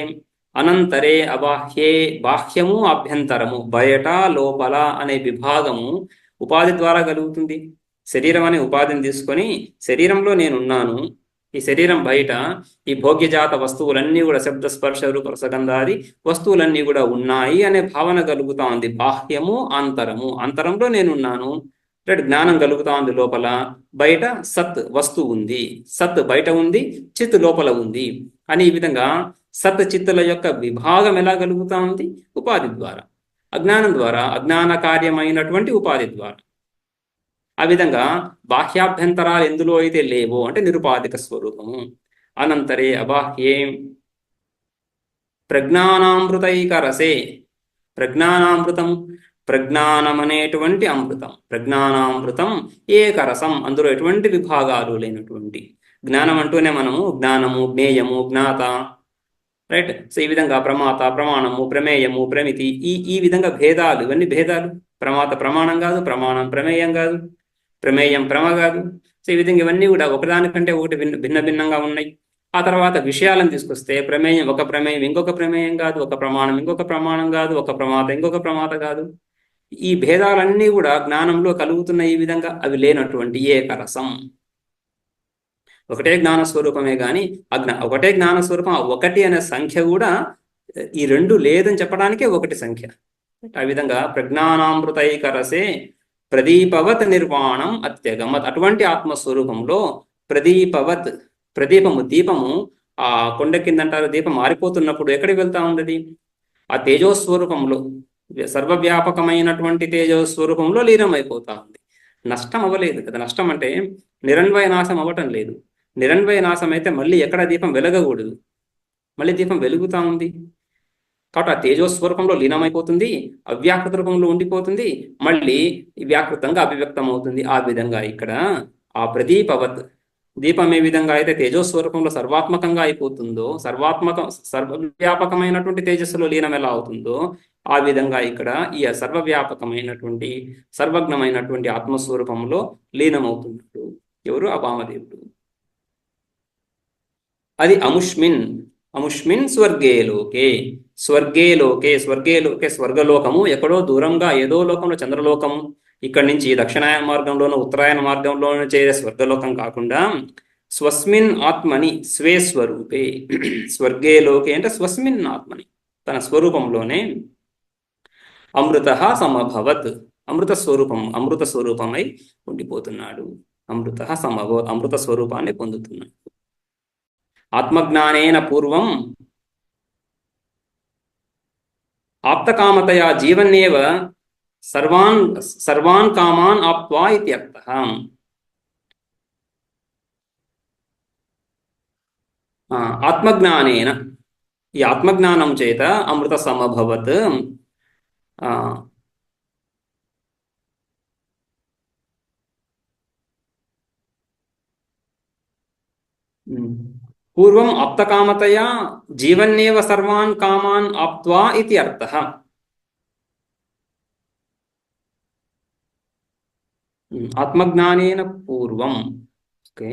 అనంతరే అబాహ్యే. బాహ్యము అభ్యంతరము, బయట లోపల అనే విభాగము ఉపాధి ద్వారా కలుగుతుంది. శరీరం అనే ఉపాధిని తీసుకొని శరీరంలో నేనున్నాను, ఈ శరీరం బయట ఈ భోగ్యజాత వస్తువులన్నీ కూడా శబ్ద స్పర్శ రూప రసగంధాది వస్తువులన్నీ కూడా ఉన్నాయి అనే భావన కలుగుతా ఉంది. బాహ్యము అంతరము, అంతరంలో నేనున్నాను, రైట్, జ్ఞానం కలుగుతా ఉంది లోపల, బయట సత్ వస్తువు ఉంది, సత్ బయట ఉంది, చిత్ లోపల ఉంది అని ఈ విధంగా సత్ చిత్తుల యొక్క విభాగం ఎలా కలుగుతా ఉంది? ఉపాధి ద్వారా, అజ్ఞానం ద్వారా, అజ్ఞాన కార్యమైనటువంటి ఉపాధి ద్వారా. ఆ విధంగా బాహ్యాభ్యంతరాలు ఎందులో అయితే లేవో అంటే నిరుపాధిక స్వరూపము. అనంతరే అబాహ్యే ప్రజ్ఞానామృతైక రసే, ప్రజ్ఞానామృతం, ప్రజ్ఞానం అనేటువంటి అమృతం, ప్రజ్ఞానామృతం ఏకరసం, అందులో ఎటువంటి విభాగాలు లేనటువంటి జ్ఞానం అంటూనే మనము జ్ఞానము, జ్ఞేయము, జ్ఞాత, రైట్. సో ఈ విధంగా ప్రమాత, ప్రమాణము, ప్రమేయము, ప్రమితి, ఈ విధంగా భేదాలు, ఇవన్నీ భేదాలు. ప్రమాత ప్రమాణం కాదు, ప్రమాణం ప్రమేయం కాదు, ప్రమేయం ప్రమ కాదు. సో ఈ విధంగా ఇవన్నీ కూడా ఒకదానికంటే ఒకటి భిన్న భిన్నంగా ఉన్నాయి. ఆ తర్వాత విషయాలను తీసుకొస్తే ప్రమేయం ఒక ప్రమేయం ఇంకొక ప్రమేయం కాదు, ఒక ప్రమాణం ఇంకొక ప్రమాణం కాదు, ఒక ప్రమాత ఇంకొక ప్రమాత కాదు. ఈ భేదాలన్నీ కూడా జ్ఞానంలో కలుగుతున్న ఈ విధంగా అవి లేనటువంటి ఏకరసం. ఒకటే జ్ఞాన స్వరూపమే కానీ ఒకటే జ్ఞాన స్వరూపం, ఒకటి అనే సంఖ్య కూడా ఈ రెండు లేదని చెప్పడానికే ఒకటి సంఖ్య. ఆ విధంగా ప్రజ్ఞానామృతైక రసే ప్రదీపవత్ నిర్వాణం అత్యగమత్, అటువంటి ఆత్మస్వరూపంలో ప్రదీపవత్, ప్రదీపము, దీపము ఆ కొండ కింద అంటారు, దీపం మారిపోతున్నప్పుడు ఎక్కడికి వెళ్తా ఉంది? ఆ తేజోస్వరూపంలో, సర్వవ్యాపకమైనటువంటి తేజోస్వరూపంలో లీనమైపోతా ఉంది. నష్టం అవ్వలేదు కదా. నష్టం అంటే నిరన్వయ నాశం అవ్వటం లేదు. నిరన్వయ నాశం అయితే మళ్ళీ ఎక్కడ దీపం వెలగకూడదు, మళ్ళీ దీపం వెలుగుతా ఉంది కాబట్టి ఆ తేజోస్వరూపంలో లీనమైపోతుంది, అవ్యాకృత రూపంలో ఉండిపోతుంది, మళ్ళీ వ్యాకృతంగా అభివ్యక్తం అవుతుంది. ఆ విధంగా ఇక్కడ ఆ ప్రదీపవత్, దీపం ఏ విధంగా అయితే తేజోస్వరూపంలో సర్వాత్మకంగా అయిపోతుందో, సర్వవ్యాపకమైనటువంటి తేజస్సులో లీనం ఎలా అవుతుందో, ఆ విధంగా ఇక్కడ ఈ సర్వవ్యాపకమైనటువంటి సర్వజ్ఞమైనటువంటి ఆత్మస్వరూపంలో లీనమవుతున్నట్టు ఎవరు? ఆ వామదేవుడు. అది అముష్మిన్, అముష్మిన్ స్వర్గే లోకే, స్వర్గే లోకే, స్వర్గే లోకే స్వర్గలోకము ఎక్కడో దూరంగా ఏదో లోకంలో, చంద్రలోకము, ఇక్కడి నుంచి దక్షిణాయన మార్గంలోనూ ఉత్తరాయణ మార్గంలోనూ చేరే స్వర్గలోకం కాకుండా స్వస్మిన్ ఆత్మని స్వే స్వరూపే, స్వర్గే లోకే అంటే స్వస్మిన్ ఆత్మని, తన స్వరూపంలోనే అమృత సమభవత్, అమృత స్వరూపం, అమృత స్వరూపమై ఉండిపోతున్నాడు. అమృత స్వరూపాన్ని పొందుతున్నాడు. ఆత్మజ్ఞానేన పూర్వం ఆప్తకామతయా జీవన్నేవ సర్వాన్ కామాన్ ఆప్త్వా ఇత్యర్థః. ఆత్మజ్ఞానేన, ఈ ఆత్మజ్ఞానం చేత అమృత సమభవత్, పూర్వం ఆప్తకామతయా జీవన్నేవ సర్వాన్ కామాన్ ఆప్త్వా ఇతి అర్థః. ఆత్మజ్ఞానేన పూర్వం, ఓకే,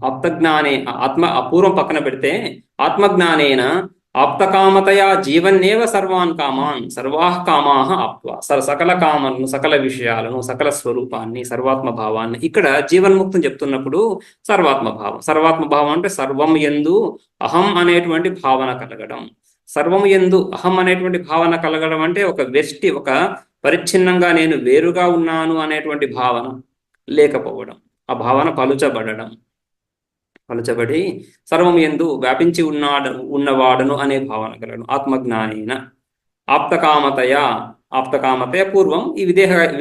ఆప్తజ్ఞానే, పూర్వం పక్కన పెడితే ఆత్మజ్ఞానేన ఆప్తకామతయా జీవన్నేవ సర్వాన్ కామాన్, సర్వాః కామాః ఆప్త్వా, సకల కామలను, సకల విషయాలను, సకల స్వరూపాన్ని, సర్వాత్మ భావాన్ని, ఇక్కడ జీవన్ముక్తం చెప్తున్నప్పుడు సర్వాత్మ భావం, సర్వాత్మ భావం అంటే సర్వం యందు అహం అనేటువంటి భావన కలగడం. సర్వం యందు అహం అనేటువంటి భావన కలగడం అంటే ఒక వ్యష్టి, ఒక పరిచ్ఛిన్నంగా నేను వేరుగా ఉన్నాను అనేటువంటి భావన లేకపోవడం, ఆ భావన పలుచబడి సర్వం యందు వ్యాపించి ఉన్నవాడను అనే భావన కలగడం. ఆత్మజ్ఞానేన ఆప్తకామతయ పూర్వం, ఈ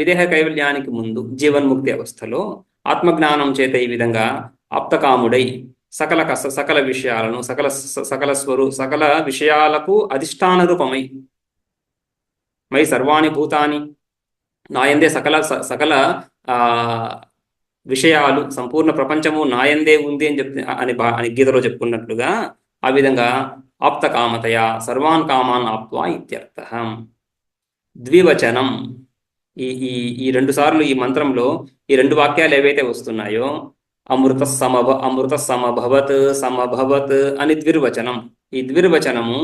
విదేహ కైవల్యానికి ముందు జీవన్ముక్తి అవస్థలో ఆత్మజ్ఞానం చేత ఈ విధంగా ఆప్తకాముడై సకల విషయాలను, సకల విషయాలకు అధిష్టాన రూపమై, మై సర్వాణి భూతాని, నాయందే సకల విషయాలు, సంపూర్ణ ప్రపంచము నాయందే ఉంది అని అని గీతలో చెప్పుకున్నట్లుగా, ఆ విధంగా ఆప్తకామతయా సర్వాన్ కామాన్ ఆప్త్వా ఇత్యర్థః. ద్వివచనం, ఈ రెండు సార్లు ఈ మంత్రంలో ఈ రెండు వాక్యాలు ఏవైతే వస్తున్నాయో, అమృత సమభవత్ అని ద్విర్వచనం. ఈ ద్విర్వచనము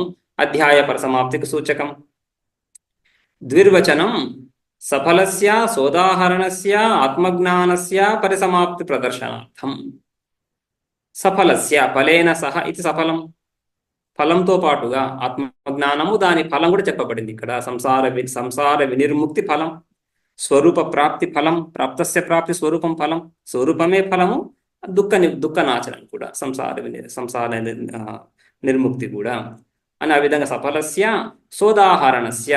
అధ్యాయ పరిసమాప్తికి సూచకం. ద్విర్వచనం సఫలస్య సోదాహరణస్య ఆత్మజ్ఞానస్య పరిసమాప్తి ప్రదర్శనార్థం. సఫలస్య, ఫలేన సహ ఇది సఫలం. ఫలంతో పాటుగా ఆత్మజ్ఞానము దాని ఫలం కూడా చెప్పబడింది ఇక్కడ. సంసార వినిర్ముక్తి ఫలం, స్వరూప ప్రాప్తి ఫలం, ప్రాప్తస్య ప్రాప్తి స్వరూపం ఫలం, స్వరూపమే ఫలము, దుఃఖనాచనం కూడా, సంసార నిర్ముక్తి కూడా అని. ఆ విధంగా సఫలస్య సోదాహరణస్య,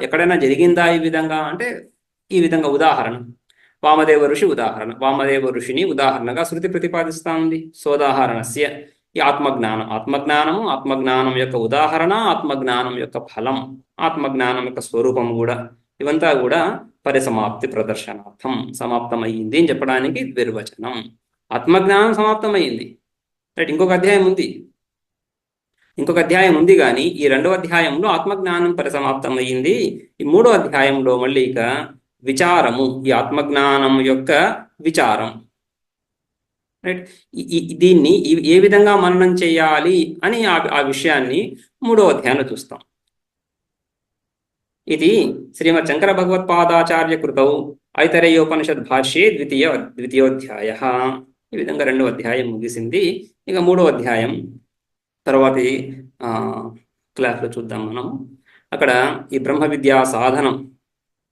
ఎక్కడైనా జరిగిందా ఈ విధంగా అంటే ఈ విధంగా ఉదాహరణ వామదేవ ఋషి ఉదాహరణ, వామదేవ ఋషిని ఉదాహరణగా శృతి ప్రతిపాదిస్తా ఉంది. సోదాహరణస్య ఈ ఆత్మజ్ఞానం యొక్క ఉదాహరణ, ఆత్మజ్ఞానం యొక్క ఫలం, ఆత్మజ్ఞానం యొక్క స్వరూపం కూడా, ఇవంతా కూడా పరిసమాప్తి ప్రదర్శనార్థం సమాప్తమయ్యింది అని చెప్పడానికి నిర్వచనం. ఆత్మజ్ఞానం సమాప్తమయ్యింది, రైట్. ఇంకొక అధ్యాయం ఉంది కానీ ఈ రెండవ అధ్యాయంలో ఆత్మజ్ఞానం పరిసమాప్తమయ్యింది. ఈ మూడో అధ్యాయంలో మళ్ళీ ఇక విచారము, ఈ ఆత్మజ్ఞానం యొక్క విచారం, రైట్. దీన్ని ఏ విధంగా మననం చేయాలి అని ఆ విషయాన్ని మూడవ అధ్యాయంలో చూస్తాం. ఇది శ్రీమద్ శంకర భగవత్పాదాచార్య కృతౌ ఐతరేయోపనిషద్ భాష్యే ద్వితీయోధ్యాయ. ఈ విధంగా రెండవ అధ్యాయం ముగిసింది. ఇక మూడవ అధ్యాయం తర్వాతి క్లాస్లో చూద్దాం మనం. అక్కడ ఈ బ్రహ్మ విద్యా సాధనం,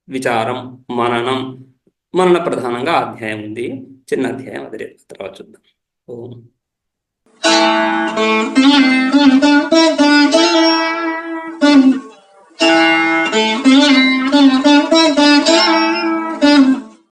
విచారం, మనన ప్రధానంగా అధ్యాయం ఉంది. చిన్న అధ్యాయం, అది తర్వాత చూద్దాం. ఓం.